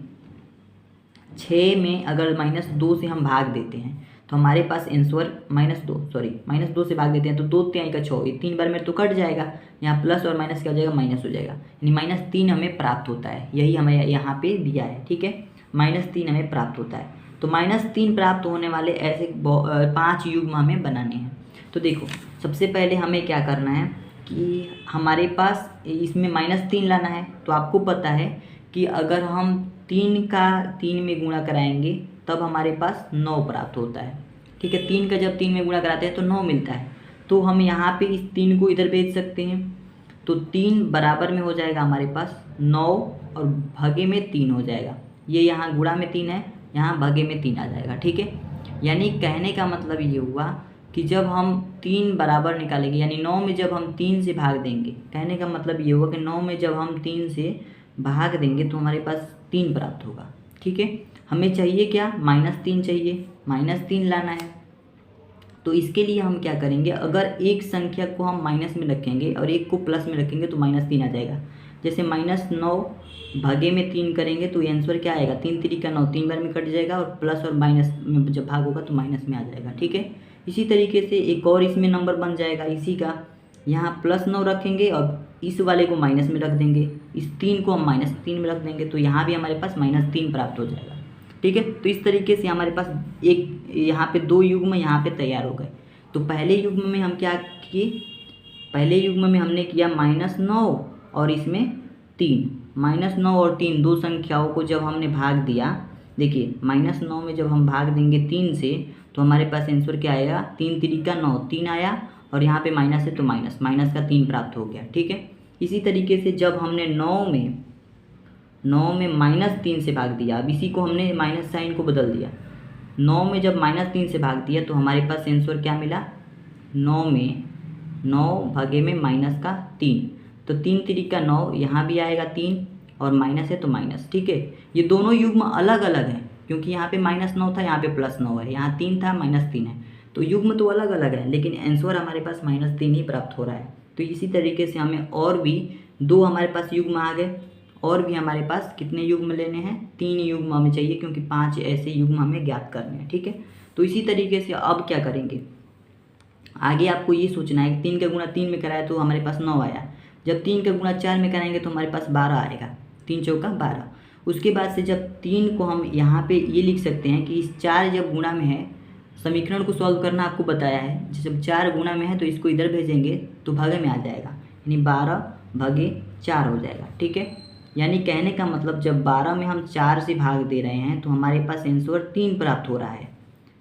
6 में अगर -2 से हम भाग देते हैं तो हमारे पास आंसर -2 से भाग देते हैं तो 2 तिहाई का 6, ये 3 बार में तो कट जाएगा, यहाँ प्लस और माइनस क्या हो जाएगा, माइनस हो जाएगा, यानी -3 हमें प्राप्त होता है। यही हमें यहाँ पे दिया है। ठीक है, -3 हमें प्राप्त होता है। तो -3 प्राप्त होने वाले ऐसे 5 युग्म हमें बनाने हैं। तो देखो, सबसे पहले हमें क्या करना है कि हमारे पास इसमें -3 लाना है। तो आपको पता है कि अगर हम 3 का 3 में गुणा कराएंगे तब हमारे पास 9 प्राप्त होता है। ठीक है, 3 का जब 3 में गुणा कराते हैं तो 9 मिलता है। तो हम यहाँ पे इस 3 को इधर भेज सकते हैं, तो 3 बराबर में हो जाएगा हमारे पास 9 और भागे में 3 हो जाएगा। ये यहाँ गुणा में 3 है, यहाँ भागे में 3 आ जाएगा। ठीक है, यानी कहने का मतलब ये हुआ कि जब हम 3 बराबर निकालेंगे, यानी 9 में जब हम 3 से भाग देंगे, कहने का मतलब ये होगा कि 9 में जब हम 3 से भाग देंगे तो हमारे पास 3 प्राप्त होगा। ठीक है, हमें चाहिए क्या, -3 चाहिए, -3 लाना है। तो इसके लिए हम क्या करेंगे, अगर एक संख्या को हम माइनस में रखेंगे और एक को प्लस में रखेंगे तो -3 आ जाएगा। जैसे -9 भागे में 3 करेंगे तो आंसर क्या आएगा, 3 3 का 9, 3 बार में कट जाएगा और प्लस और माइनस में जब भाग होगा तो माइनस में आ जाएगा। ठीक है, इसी तरीके से एक और इसमें नंबर बन जाएगा इसी का, यहाँ +9 रखेंगे और इस वाले को माइनस में रख देंगे, इस 3 को हम -3 में रख देंगे तो यहाँ भी हमारे पास -3 प्राप्त हो जाएगा। ठीक है, तो इस तरीके से हमारे पास एक यहाँ पे 2 युग्म यहाँ पे तैयार हो गए। तो पहले युग्म में हम क्या किए, पहले युग्म में हमने किया -9 और इसमें 3, -9 और 3 दो संख्याओं को जब हमने भाग दिया, देखिए -9 में जब हम भाग देंगे 3 से तो हमारे पास आंसर क्या आएगा, 3 3 का 9, 3 आया और यहाँ पे माइनस है तो माइनस का 3 प्राप्त हो गया। ठीक है, इसी तरीके से जब हमने 9 में -3 से भाग दिया, अब इसी को हमने माइनस साइन को बदल दिया, 9 में जब -3 से भाग दिया तो हमारे पास आंसर क्या मिला, 9 में 9 भागे में -3, तो 3 3 का 9, यहाँ भी आएगा 3 और माइनस है तो माइनस। ठीक है, ये दोनों युग्म अलग अलग हैं क्योंकि यहाँ पे -9 था, यहाँ पे +9 है, यहाँ 3 था -3 है, तो युग्म तो अलग अलग है लेकिन आंसर हमारे पास -3 ही प्राप्त हो रहा है। तो इसी तरीके से हमें और भी 2 हमारे पास युग्म आ गए, और भी हमारे पास कितने युग्म लेने हैं, 3 युग्म हमें चाहिए क्योंकि 5 ऐसे युग्म हमें ज्ञात करने हैं। ठीक है, तो इसी तरीके से अब क्या करेंगे, आगे आपको ये सोचना है कि 3 का गुणा 3 में कराया तो हमारे पास 9 आया, जब 3 का गुणा 4 में कराएंगे तो हमारे पास 12 आएगा, 3 चौका 12। उसके बाद से जब 3 को हम यहाँ पे ये लिख सकते हैं कि इस 4 जब गुणा में है, समीकरण को सॉल्व करना आपको बताया है, जब 4 गुणा में है तो इसको इधर भेजेंगे तो भागे में आ जाएगा, यानी 12 भागे 4 हो जाएगा। ठीक है, यानी कहने का मतलब जब 12 में हम 4 से भाग दे रहे हैं तो हमारे पास आंसर 3 प्राप्त हो रहा है।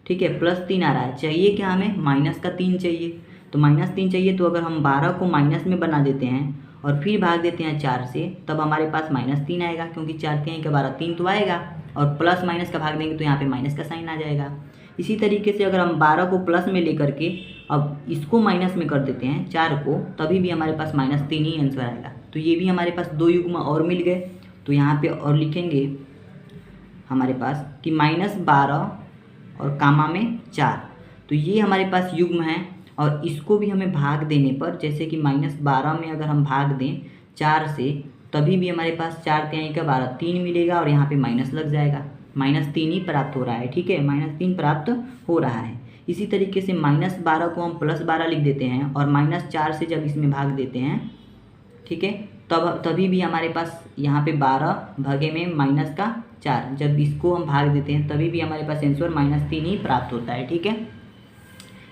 ठीक है, +3 आ रहा है, चाहिए क्या हमें, -3 चाहिए, तो -3 चाहिए तो अगर हम 12 को माइनस में बना देते हैं और फिर भाग देते हैं 4 से तब हमारे पास -3 आएगा, क्योंकि 4 3 का 12, 3 तो आएगा और प्लस माइनस का भाग देंगे तो यहाँ पे माइनस का साइन आ जाएगा। इसी तरीके से अगर हम 12 को प्लस में लेकर के अब इसको माइनस में कर देते हैं 4 को, तभी भी हमारे पास -3 ही आंसर आएगा। तो ये भी हमारे पास 2 युग्म और मिल गए, तो यहाँ पे और लिखेंगे हमारे पास कि -12 और कामा में 4, तो ये हमारे पास युग्म है और इसको भी हमें भाग देने पर, जैसे कि -12 में अगर हम भाग दें 4 से तभी भी हमारे पास 4 3 का 12, 3 मिलेगा और यहाँ पे माइनस लग जाएगा, -3 ही प्राप्त हो रहा है। ठीक है, -3 प्राप्त हो रहा है। इसी तरीके से -12 को हम +12 लिख देते हैं और -4 से जब इसमें भाग देते हैं, ठीक है, तभी भी हमारे पास यहाँ पे 12 भागे में -4, जब इसको हम भाग देते हैं तभी भी हमारे पास आंसर -3 ही प्राप्त होता है। ठीक है,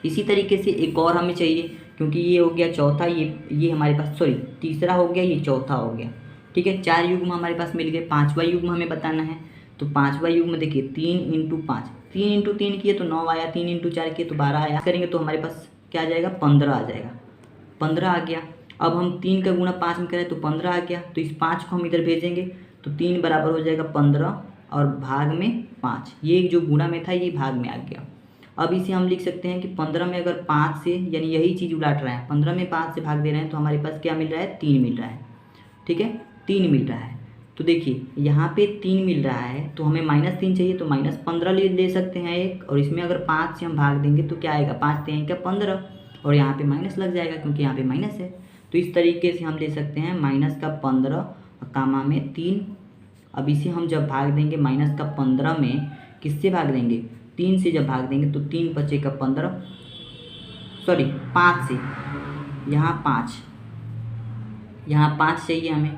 इसी तरीके से एक और हमें चाहिए, क्योंकि ये हो गया चौथा, ये हमारे पास तीसरा हो गया, ये चौथा हो गया। ठीक है, 4 युग्म हमारे पास मिल गए, 5वां युग्म हमें बताना है। तो 5वां युग्म देखिए 3 × 5, 3 × 3 किए तो 9 आया, 3 × 4 किए तो 12 आया, करेंगे तो हमारे पास क्या आ जाएगा, 15 आ जाएगा, 15 आ गया। अब हम 3 का गुणा 5 में करें तो 15 आ गया, तो इस 5 को हम इधर भेजेंगे तो 3 बराबर हो जाएगा 15 और भाग में 5, ये जो गुणा में था ये भाग में आ गया। अब इसे हम लिख सकते हैं कि 15 में अगर 5 से, यानी यही चीज़ उलाट रहे हैं, 15 में 5 से भाग दे रहे हैं तो हमारे पास क्या मिल रहा है, 3 मिल रहा है। ठीक है, 3 मिल रहा है, तो देखिए यहाँ पे 3 मिल रहा है तो हमें -3 चाहिए तो -15 ले सकते हैं एक, और इसमें अगर 5 से हम भाग देंगे तो क्या आएगा, 5 3 का 15 और यहाँ पे माइनस लग जाएगा क्योंकि यहाँ पे माइनस है। तो इस तरीके से हम ले सकते हैं -15 और कामा में 3। अब इसे हम जब भाग देंगे -15 में किससे भाग देंगे, 3 से जब भाग देंगे तो 3 × 15, 5 से, यहाँ 5 चाहिए हमें,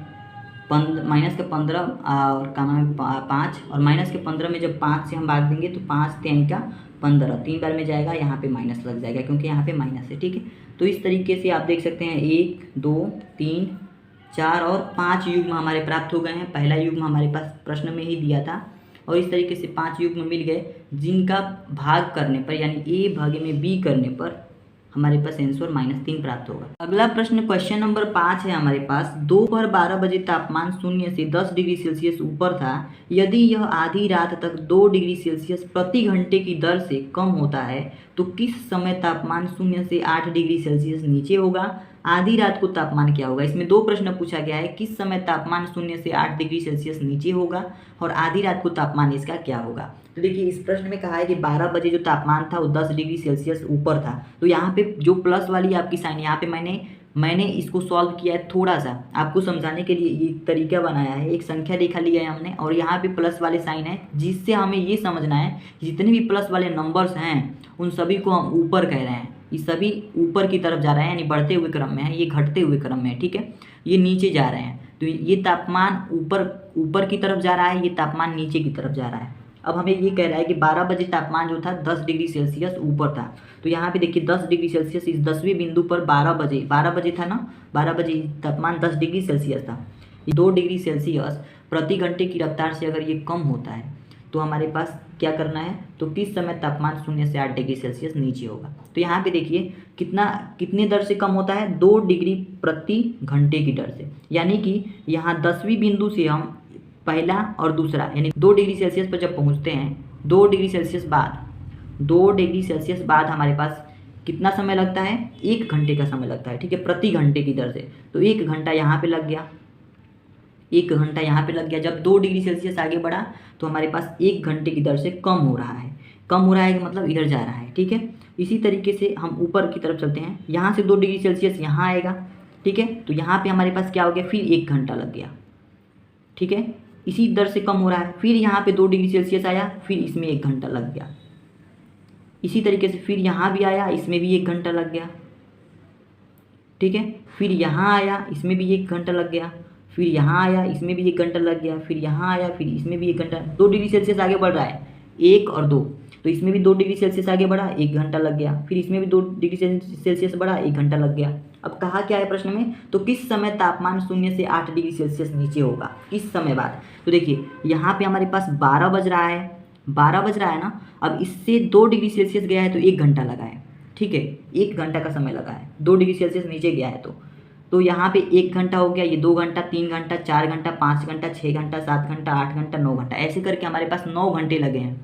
-15 और कामा में 5, और -15 में जब 5 से हम भाग देंगे तो 5 3 का 15, 3 बार में जाएगा, यहाँ पे माइनस लग जाएगा क्योंकि यहाँ पे माइनस है। ठीक है, तो इस तरीके से आप देख सकते हैं 1 2 3 4 और 5 युग्म हमारे प्राप्त हो गए हैं। पहला युग्म हमारे पास प्रश्न में ही दिया था और इस तरीके से 5 युग्म मिल गए, जिनका भाग करने पर यानी ए भागे में बी करने पर हमारे पास आंसर -3 प्राप्त होगा। अगला प्रश्न क्वेश्चन नंबर 5 है हमारे पास। दोपहर 12 बजे तापमान 0 से 10 डिग्री सेल्सियस ऊपर था। यदि यह आधी रात तक 2 डिग्री सेल्सियस प्रति घंटे की दर से कम होता है तो किस समय तापमान 0 से 8 डिग्री सेल्सियस नीचे होगा? आधी रात को तापमान क्या होगा? इसमें 2 प्रश्न पूछा गया है, किस समय तापमान 0 से 8 डिग्री सेल्सियस नीचे होगा और आधी रात को तापमान इसका क्या होगा। तो देखिए इस प्रश्न में कहा है कि 12 बजे जो तापमान था वो 10 डिग्री सेल्सियस ऊपर था। तो यहाँ पे जो प्लस वाली आपकी साइन, यहाँ पे मैंने इसको सॉल्व किया है, थोड़ा सा आपको समझाने के लिए ये तरीका बनाया है। एक संख्या रेखा लिया है हमने और यहाँ पे प्लस वाले साइन है, जिससे हमें ये समझना है जितने भी प्लस वाले नंबर्स हैं उन सभी को हम ऊपर कह रहे हैं। ये सभी ऊपर की तरफ जा रहे हैं, यानी बढ़ते हुए क्रम में है, ये घटते हुए क्रम में है, ठीक है। ये नीचे जा रहे हैं, तो ये तापमान ऊपर की तरफ जा रहा है, ये तापमान नीचे की तरफ जा रहा है। अब हमें ये कह रहा है कि 12 बजे तापमान जो था 10 डिग्री सेल्सियस ऊपर था। तो यहाँ पे देखिए 10 डिग्री सेल्सियस इस 10वें बिंदु पर 12 बजे था ना, 12 बजे तापमान 10 डिग्री सेल्सियस था। 2 डिग्री सेल्सियस प्रति घंटे की रफ्तार से अगर ये कम होता है तो हमारे पास क्या करना है, तो किस समय तापमान 0 से 8 डिग्री सेल्सियस नीचे होगा। तो यहाँ पे देखिए कितने दर से कम होता है, 2 डिग्री प्रति घंटे की दर से। यानी कि यहाँ 10वीं बिंदु से हम पहला और दूसरा यानी 2 डिग्री सेल्सियस पर जब पहुँचते हैं, 2 डिग्री सेल्सियस बाद हमारे पास कितना समय लगता है, 1 घंटे का समय लगता है, ठीक है, प्रति घंटे की दर से। तो 1 घंटा यहाँ पे लग गया, 1 घंटा यहाँ पे लग गया। जब 2 डिग्री सेल्सियस आगे बढ़ा तो हमारे पास 1 घंटे की दर से कम हो रहा है कि मतलब इधर जा रहा है, ठीक है। इसी तरीके से हम ऊपर की तरफ चलते हैं, यहाँ से 2 डिग्री सेल्सियस यहाँ आएगा, ठीक है। तो यहाँ पे हमारे पास क्या हो गया, फिर 1 घंटा लग गया, ठीक है। इसी दर से कम हो रहा है, फिर यहाँ पे 2 डिग्री सेल्सियस आया, फिर इसमें 1 घंटा लग गया। इसी तरीके से फिर यहाँ भी आया, इसमें भी 1 घंटा लग गया, ठीक है। फिर यहाँ आया, इसमें भी 1 घंटा लग गया, फिर यहाँ आया, इसमें भी 1 घंटा लग गया, फिर यहाँ आया, फिर इसमें भी 1 घंटा। 2 डिग्री सेल्सियस आगे बढ़ रहा है, 1 और 2, तो इसमें भी 2 डिग्री सेल्सियस आगे बढ़ा, 1 घंटा लग गया, फिर इसमें भी 2 डिग्री सेल्सियस बढ़ा, 1 घंटा लग गया। अब कहा क्या है प्रश्न में, तो किस समय तापमान 0 से 8 डिग्री सेल्सियस नीचे होगा, किस समय बाद। तो देखिए यहाँ पे हमारे पास 12 बज रहा है ना। अब इससे 2 डिग्री सेल्सियस गया है तो 1 घंटा लगा है, ठीक है, 1 घंटा का समय लगा है, 2 डिग्री सेल्सियस नीचे गया है तो यहाँ पे 1 घंटा हो गया, ये 2 घंटा, 3 घंटा, 4 घंटा, 5 घंटा, 6 घंटा, 7 घंटा, 8 घंटा, 9 घंटा, ऐसे करके हमारे पास 9 घंटे लगे हैं,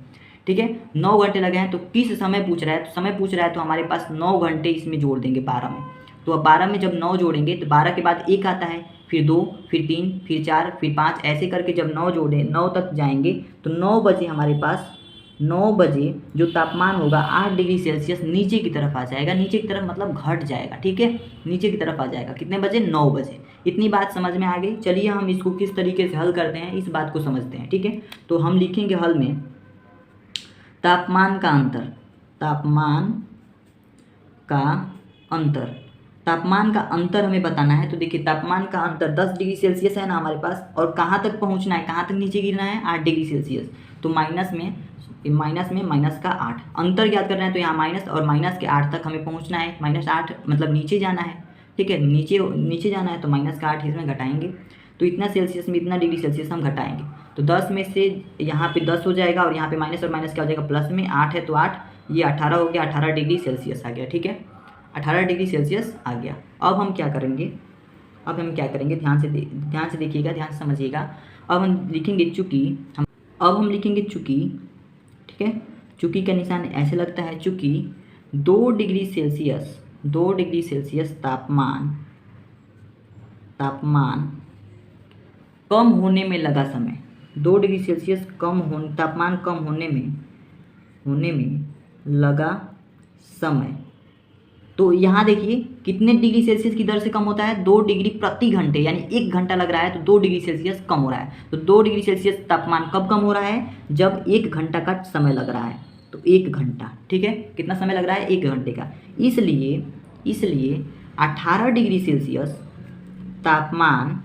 ठीक है। 9 घंटे लगे हैं। तो किस समय पूछ रहा है, तो समय पूछ रहा है तो हमारे पास 9 घंटे इसमें जोड़ देंगे 12 में। तो अब 12 में जब 9 जोड़ेंगे तो 12 के बाद 1 आता है, फिर 2, फिर 3, फिर 4, फिर 5, ऐसे करके जब 9 जोड़े 9 तक जाएंगे तो 9 बजे हमारे पास 9 बजे जो तापमान होगा 8 डिग्री सेल्सियस नीचे की तरफ आ जाएगा, नीचे की तरफ मतलब घट जाएगा, ठीक है, नीचे की तरफ आ जाएगा। कितने बजे, 9 बजे। इतनी बात समझ में आ गई। चलिए हम इसको किस तरीके से हल करते हैं इस बात को समझते हैं, ठीक है। तो हम लिखेंगे हल में तापमान का अंतर हमें बताना है। तो देखिए तापमान का अंतर 10 डिग्री सेल्सियस है ना हमारे पास, और कहाँ तक पहुँचना है, कहाँ तक नीचे गिरना है, 8 डिग्री सेल्सियस। तो माइनस में माइनस का 8 अंतर ज्ञात करना है, तो यहाँ माइनस और माइनस के 8 तक हमें पहुँचना है। -8 मतलब नीचे जाना है, ठीक है, नीचे जाना है, तो माइनस का 8 इसमें घटाएंगे तो इतना सेल्सियस में इतना डिग्री सेल्सियस हम घटाएंगे। तो 10 में से यहाँ पे 10 हो जाएगा और यहाँ पे माइनस और माइनस क्या हो जाएगा, प्लस में 8 है तो 8, ये 18 हो गया, 18 डिग्री सेल्सियस आ गया, ठीक है, 18 डिग्री सेल्सियस आ गया। अब हम क्या करेंगे, ध्यान से देखिएगा, ध्यान से समझिएगा। अब हम लिखेंगे चूँकि, ठीक है, चूँकि का निशान ऐसे लगता है, चूँकि 2 डिग्री सेल्सियस तापमान कम होने में लगा समय, 2 डिग्री सेल्सियस तापमान कम होने में लगा समय। तो यहाँ देखिए कितने डिग्री सेल्सियस की दर से कम होता है, 2 डिग्री प्रति घंटे, यानी 1 घंटा लग रहा है तो 2 डिग्री सेल्सियस कम हो रहा है। तो 2 डिग्री सेल्सियस तापमान कब कम हो रहा है, जब 1 घंटा का समय लग रहा है। तो 1 घंटा, ठीक है, कितना समय लग रहा है, 1 घंटे का। इसलिए 18 डिग्री सेल्सियस तापमान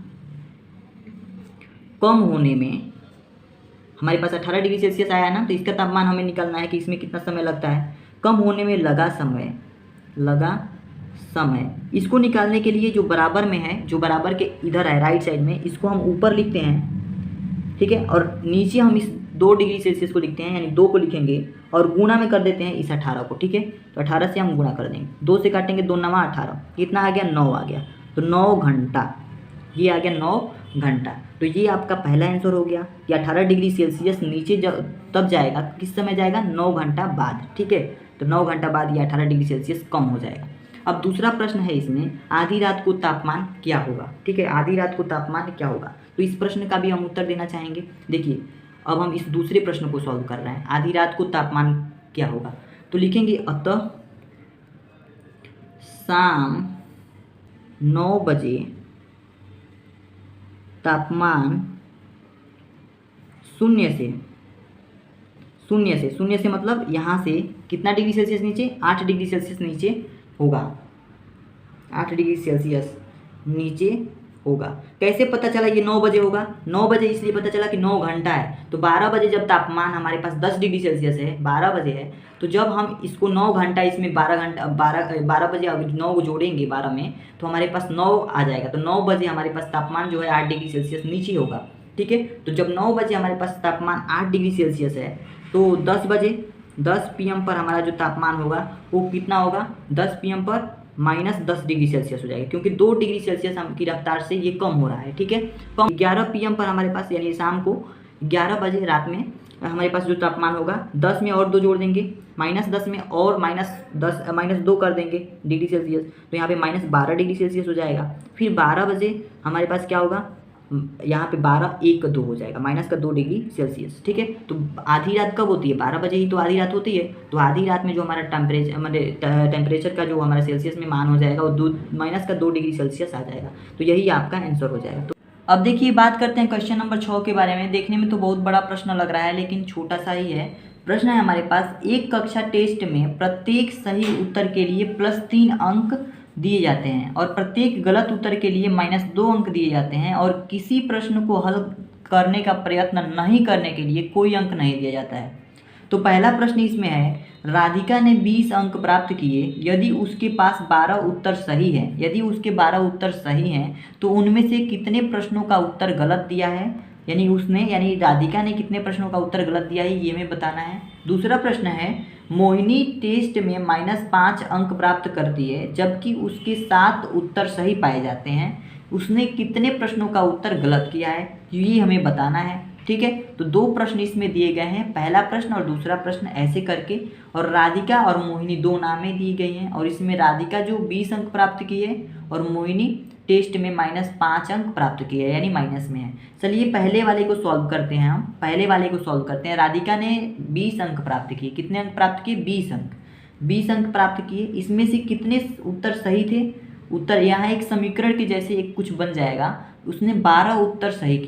कम होने में, हमारे पास 18 डिग्री सेल्सियस आया है ना, तो इसका तापमान हमें निकालना है कि इसमें कितना समय लगता है, कम होने में लगा सम है। इसको निकालने के लिए जो बराबर में है, जो बराबर के इधर है राइट साइड में, इसको हम ऊपर लिखते हैं, ठीक है, और नीचे हम इस 2 डिग्री सेल्सियस को लिखते हैं, यानी 2 को लिखेंगे और गुणा में कर देते हैं इस 18 को, ठीक है। तो 18 से हम गुणा कर देंगे, 2 से काटेंगे, 2 9 18, कितना आ गया 9 आ गया। तो 9 घंटा, ये आ गया 9 घंटा। तो ये आपका पहला आंसर हो गया कि 18 डिग्री सेल्सियस नीचे तब जाएगा, किस समय जाएगा, 9 घंटा बाद, ठीक है। तो 9 घंटा बाद ये 18 डिग्री सेल्सियस कम हो जाएगा। अब दूसरा प्रश्न है इसमें, आधी रात को तापमान क्या होगा, ठीक है, आधी रात को तापमान क्या होगा। तो इस प्रश्न का भी हम उत्तर देना चाहेंगे। देखिए अब हम इस दूसरे प्रश्न को सॉल्व कर रहे हैं, आधी रात को तापमान क्या होगा। तो लिखेंगे अतः शाम 9 बजे तापमान शून्य से मतलब यहाँ से कितना डिग्री सेल्सियस नीचे, 8 डिग्री सेल्सियस नीचे होगा, 8 डिग्री सेल्सियस नीचे होगा। कैसे पता चला ये 9 बजे होगा, 9 बजे इसलिए पता चला कि 9 घंटा है। तो 12 बजे जब तापमान हमारे पास 10 डिग्री सेल्सियस है, 12 बजे है, तो जब हम इसको 9 घंटा, इसमें 12 घंटा, 12 बजे 9 को जोड़ेंगे 12 में, तो हमारे पास 9 आ जाएगा। तो 9 बजे हमारे पास तापमान जो है 8 डिग्री सेल्सियस नीचे होगा, ठीक है। तो जब 9 बजे हमारे पास तापमान 8 डिग्री सेल्सियस है, तो 10 बजे 10 PM पर हमारा जो तापमान होगा वो कितना होगा, 10 PM पर -10 डिग्री सेल्सियस हो जाएगा, क्योंकि 2 डिग्री सेल्सियस हम की रफ्तार से ये कम हो रहा है, ठीक है। कम 11 PM पर हमारे पास, यानी शाम को 11 बजे रात में हमारे पास जो तापमान होगा, 10 में और 2 जोड़ देंगे, -10 में और -2 कर देंगे डिग्री सेल्सियस, तो यहाँ पे -12 डिग्री सेल्सियस हो जाएगा। फिर 12 बजे हमारे पास क्या होगा, यहाँ पे 12 1 2 हो जाएगा, -2 डिग्री सेल्सियस, ठीक है। तो आधी रात कब होती है, 12 बजे ही तो आधी रात होती है। तो आधी रात में जो हमारा टेम्परेचर का जो हमारा सेल्सियस में मान हो जाएगा वो -2 डिग्री सेल्सियस आ जाएगा। तो यही आपका आंसर हो जाएगा। तो अब देखिए बात करते हैं क्वेश्चन नंबर 6 के बारे में। देखने में तो बहुत बड़ा प्रश्न लग रहा है, लेकिन छोटा सा ही है। प्रश्न है हमारे पास, एक कक्षा टेस्ट में प्रत्येक सही उत्तर के लिए +3 अंक दिए जाते हैं और प्रत्येक गलत उत्तर के लिए -2 अंक दिए जाते हैं, और किसी प्रश्न को हल करने का प्रयत्न नहीं करने के लिए कोई अंक नहीं दिया जाता है। तो पहला प्रश्न इसमें है, राधिका ने 20 अंक प्राप्त किए यदि उसके पास 12 उत्तर सही है। यदि उसके 12 उत्तर सही हैं तो उनमें से कितने प्रश्नों का उत्तर गलत दिया है, यानी राधिका ने कितने प्रश्नों का उत्तर गलत दिया है, ये हमें बताना है। दूसरा प्रश्न है, मोहिनी टेस्ट में -5 अंक प्राप्त करती है जबकि उसके 7 उत्तर सही पाए जाते हैं। उसने कितने प्रश्नों का उत्तर गलत किया है, ये हमें बताना है, ठीक है। तो 2 प्रश्न इसमें दिए गए हैं, पहला प्रश्न और दूसरा प्रश्न ऐसे करके, और राधिका और मोहिनी 2 नामें दी गई हैं, और इसमें राधिका जो 20 अंक प्राप्त किए और मोहिनी टेस्ट में -5 अंक प्राप्त किए, यानी माइनस में है। चलिए पहले वाले को सॉल्व करते हैं, हम पहले वाले को सॉल्व करते हैं। राधिका ने 20 अंक प्राप्त किए, कितने अंक प्राप्त किए, 20 अंक प्राप्त किए। इसमें से कितने उत्तर सही थे, उत्तर यहाँ एक समीकरण के जैसे एक कुछ बन जाएगा। उसने 12 उत्तर सही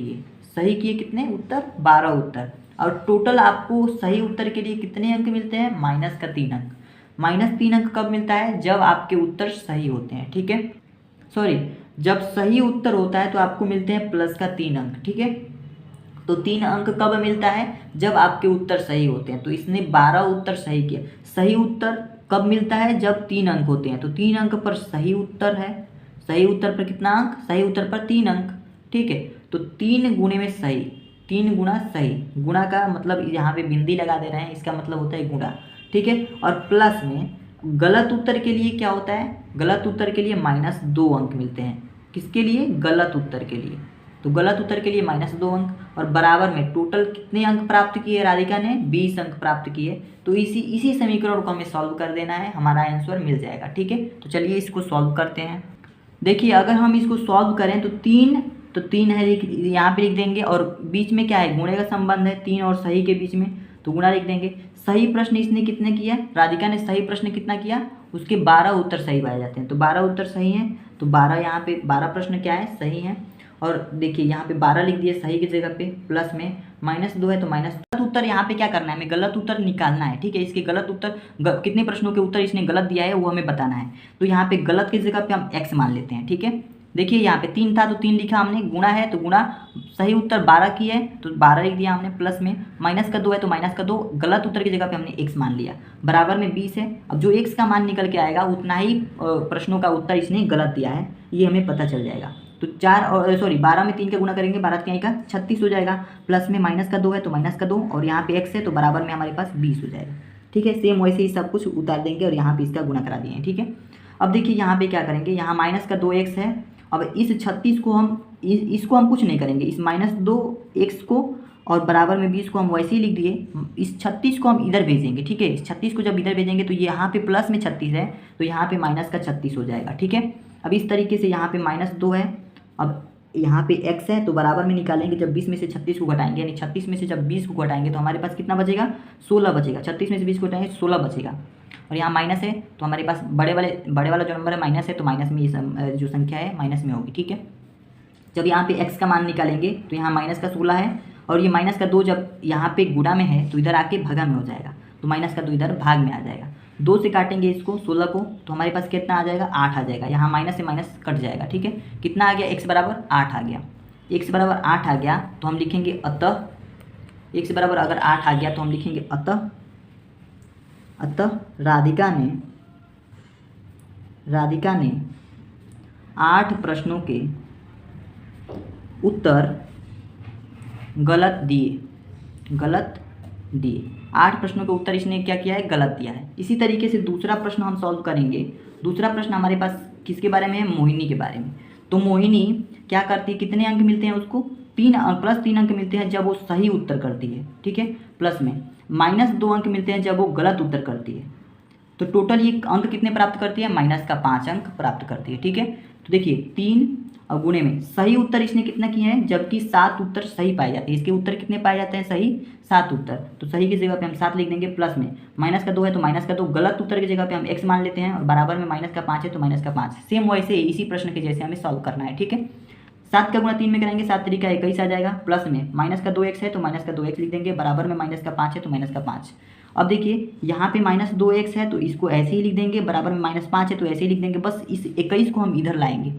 किए कितने उत्तर, 12 उत्तर, और टोटल आपको सही उत्तर के लिए कितने अंक मिलते हैं, -3 अंक। -3 अंक कब मिलता है, जब आपके उत्तर सही होते हैं, ठीक है, सॉरी, जब सही उत्तर होता है तो आपको मिलते हैं +3 अंक, ठीक है। तो 3 अंक कब मिलता है, जब आपके उत्तर सही होते हैं। तो इसने 12 उत्तर सही किया। सही उत्तर कब मिलता है, जब 3 अंक होते हैं। तो 3 अंक पर सही उत्तर है, सही उत्तर पर कितना अंक, सही उत्तर पर 3 अंक, ठीक है। तो 3 गुणे में सही, 3 गुणा सही, गुणा का मतलब यहाँ पे बिंदी लगा दे रहे हैं, इसका मतलब होता है गुणा, ठीक है। और प्लस में गलत उत्तर के लिए क्या होता है, गलत उत्तर के लिए -2 अंक मिलते हैं। किसके लिए, गलत उत्तर के लिए। तो गलत उत्तर के लिए -2 अंक, और बराबर में टोटल कितने अंक प्राप्त किए राधिका ने, 20 अंक प्राप्त किए। तो इसी समीकरण को हमें सॉल्व कर देना है, हमारा आंसर मिल जाएगा, ठीक है। तो चलिए इसको सॉल्व करते हैं। देखिए अगर हम इसको सॉल्व करें तो 3 है, यहाँ पे लिख देंगे, और बीच में क्या है, गुणे का संबंध है 3 और सही के बीच में, तो गुणा लिख देंगे। सही प्रश्न इसने कितने किया, राधिका ने सही प्रश्न कितना किया, उसके 12 उत्तर सही पाए जाते हैं। तो 12 उत्तर सही हैं, तो 12 यहाँ पे 12 प्रश्न क्या है, सही हैं। और देखिए यहाँ पे 12 लिख दिए सही की जगह पे, प्लस में -2 है तो गलत उत्तर यहाँ पे क्या करना है, हमें गलत उत्तर निकालना है, ठीक है। इसके गलत उत्तर कितने प्रश्नों के उत्तर इसने गलत दिया है वो हमें बताना है। तो यहाँ पे गलत की जगह पे हम x मान लेते हैं, ठीक है। देखिए यहाँ पे 3 था तो 3 लिखा हमने, गुणा है तो गुणा, सही उत्तर 12 की है तो 12 लिख दिया हमने प्लस में, माइनस का 2 है तो माइनस का 2, गलत उत्तर की जगह पे हमने x मान लिया, बराबर में 20 है। अब जो x का मान निकल के आएगा उतना ही प्रश्नों का उत्तर इसने गलत दिया है, ये हमें पता चल जाएगा। तो 12 में 3 का गुणा करेंगे, 12 का 36 हो जाएगा, प्लस में माइनस का 2 है तो माइनस का 2, और यहाँ पे x है तो बराबर में हमारे पास 20 हो जाएगा। ठीक है, सेम वैसे ही सब कुछ उतार देंगे और यहाँ पे इसका गुणा करा दिए। ठीक है, अब देखिए यहाँ पे क्या करेंगे, यहाँ माइनस का 2x है। अब इस 36 को हम इसको हम कुछ नहीं करेंगे, इस -2x को और बराबर में 20 को हम वैसे ही लिख दिए। इस 36 को हम इधर भेजेंगे। ठीक है, इस 36 को जब इधर भेजेंगे तो ये यहाँ पे प्लस में 36 है तो यहाँ पे माइनस का 36 हो जाएगा। ठीक है, अब इस तरीके से यहाँ पे -2 है, अब यहाँ पे x है तो बराबर में निकालेंगे, जब 20 में से 36 को घटाएंगे, यानी 36 में से जब 20 को घटाएंगे तो हमारे पास कितना बचेगा, 16 बचेगा। 36 में से 20 को घटाएंगे 16 बचेगा, और यहाँ माइनस है तो हमारे पास बड़े वाला जो नंबर है माइनस है तो माइनस में ये जो संख्या है माइनस में होगी। ठीक है, जब यहाँ पे x का मान निकालेंगे तो यहाँ माइनस का 16 है, और ये माइनस का 2 जब यहाँ पे गुणा में है तो इधर आके भागा में हो जाएगा, तो माइनस का 2 इधर भाग में आ जाएगा। 2 से काटेंगे इसको 16 को तो हमारे पास कितना आ जाएगा, 8 आ जाएगा। यहाँ माइनस से माइनस कट जाएगा। ठीक है, कितना आ गया, x बराबर 8 आ गया। x बराबर 8 आ गया तो हम लिखेंगे अतः, x बराबर अगर 8 आ गया तो हम लिखेंगे अतः राधिका ने 8 प्रश्नों के उत्तर गलत दिए। 8 प्रश्नों के उत्तर इसने क्या किया है, गलत दिया है। इसी तरीके से दूसरा प्रश्न हम सॉल्व करेंगे। दूसरा प्रश्न हमारे पास किसके बारे में है, मोहिनी के बारे में। तो मोहिनी क्या करती है, कितने अंक मिलते हैं उसको, +3 अंक मिलते हैं जब वो सही उत्तर करती है। ठीक है, प्लस में -2 अंक मिलते हैं जब वो गलत उत्तर करती है। तो टोटल ये अंक कितने प्राप्त करती है, -5 अंक प्राप्त करती है। ठीक है, तो देखिए 3 और गुणे में सही उत्तर इसने कितना किए हैं, जबकि 7 उत्तर सही पाए जाते हैं। इसके उत्तर कितने पाए जाते हैं, सही 7 उत्तर। तो सही की जगह पे हम 7 लिख देंगे, प्लस में माइनस का 2 है तो माइनस का 2, गलत उत्तर की जगह पे हम x मान लेते हैं, और बराबर में -5 है तो -5। सेम वैसे इसी प्रश्न के जैसे हमें सॉल्व करना है। ठीक है, 7 का गुणा 3 में करेंगे, 7 तरीका 21 आ जाएगा, प्लस में -2x है तो -2x लिख देंगे, बराबर में -5 है तो -5। अब देखिए यहाँ पे -2x है तो इसको ऐसे ही लिख देंगे, बराबर में -5 है तो ऐसे ही लिख देंगे। बस इस 21 को हम इधर लाएंगे,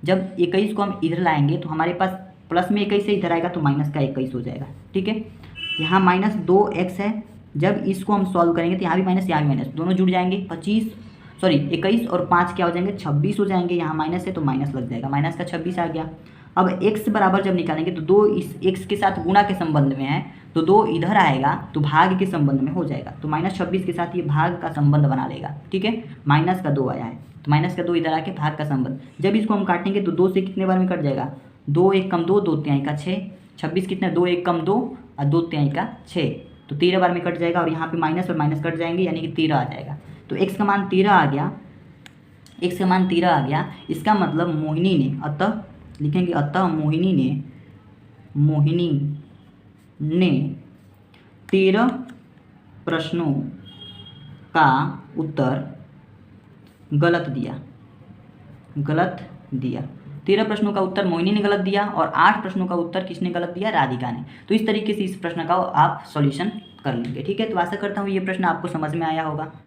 जब 21 को हम इधर लाएंगे तो हमारे पास प्लस में 21 से इधर आएगा तो -21 हो जाएगा। ठीक है, यहाँ -2x है, जब इसको हम सॉल्व करेंगे तो यहाँ भी माइनस यहाँ भी माइनस, दोनों जुड़ जाएंगे, 21 और 5 क्या हो जाएंगे, 26 हो जाएंगे। यहाँ माइनस है तो माइनस लग जाएगा, माइनस का 26 आ गया। अब x बराबर जब निकालेंगे तो 2 इस x के साथ गुणा के संबंध में है, तो 2 इधर आएगा तो भाग के संबंध में हो जाएगा, तो -26 के साथ ये भाग का संबंध बना लेगा। ठीक है, माइनस का 2 आया है तो माइनस का 2 इधर आके भाग का संबंध, जब इसको हम काटेंगे तो 2 से कितने बार में कट जाएगा, 2 1 कम 2, 2 तिहाई का 6, 26 कितने, 2 1 कम 2 और 2 तिहाई का 6, तो 13 बार में कट जाएगा, और यहाँ पे माइनस और माइनस कट जाएंगे यानी कि 13 आ जाएगा। तो x का मान 13 आ गया, x का मान 13 आ गया। इसका मतलब मोहिनी ने, अतः लिखेंगे अतः मोहिनी ने 13 प्रश्नों का उत्तर गलत दिया। 13 प्रश्नों का उत्तर मोहिनी ने गलत दिया, और 8 प्रश्नों का उत्तर किसने गलत दिया, राधिका ने। तो इस तरीके से इस प्रश्न का आप सॉल्यूशन कर लेंगे। ठीक है, तो आशा करता हूँ ये प्रश्न आपको समझ में आया होगा।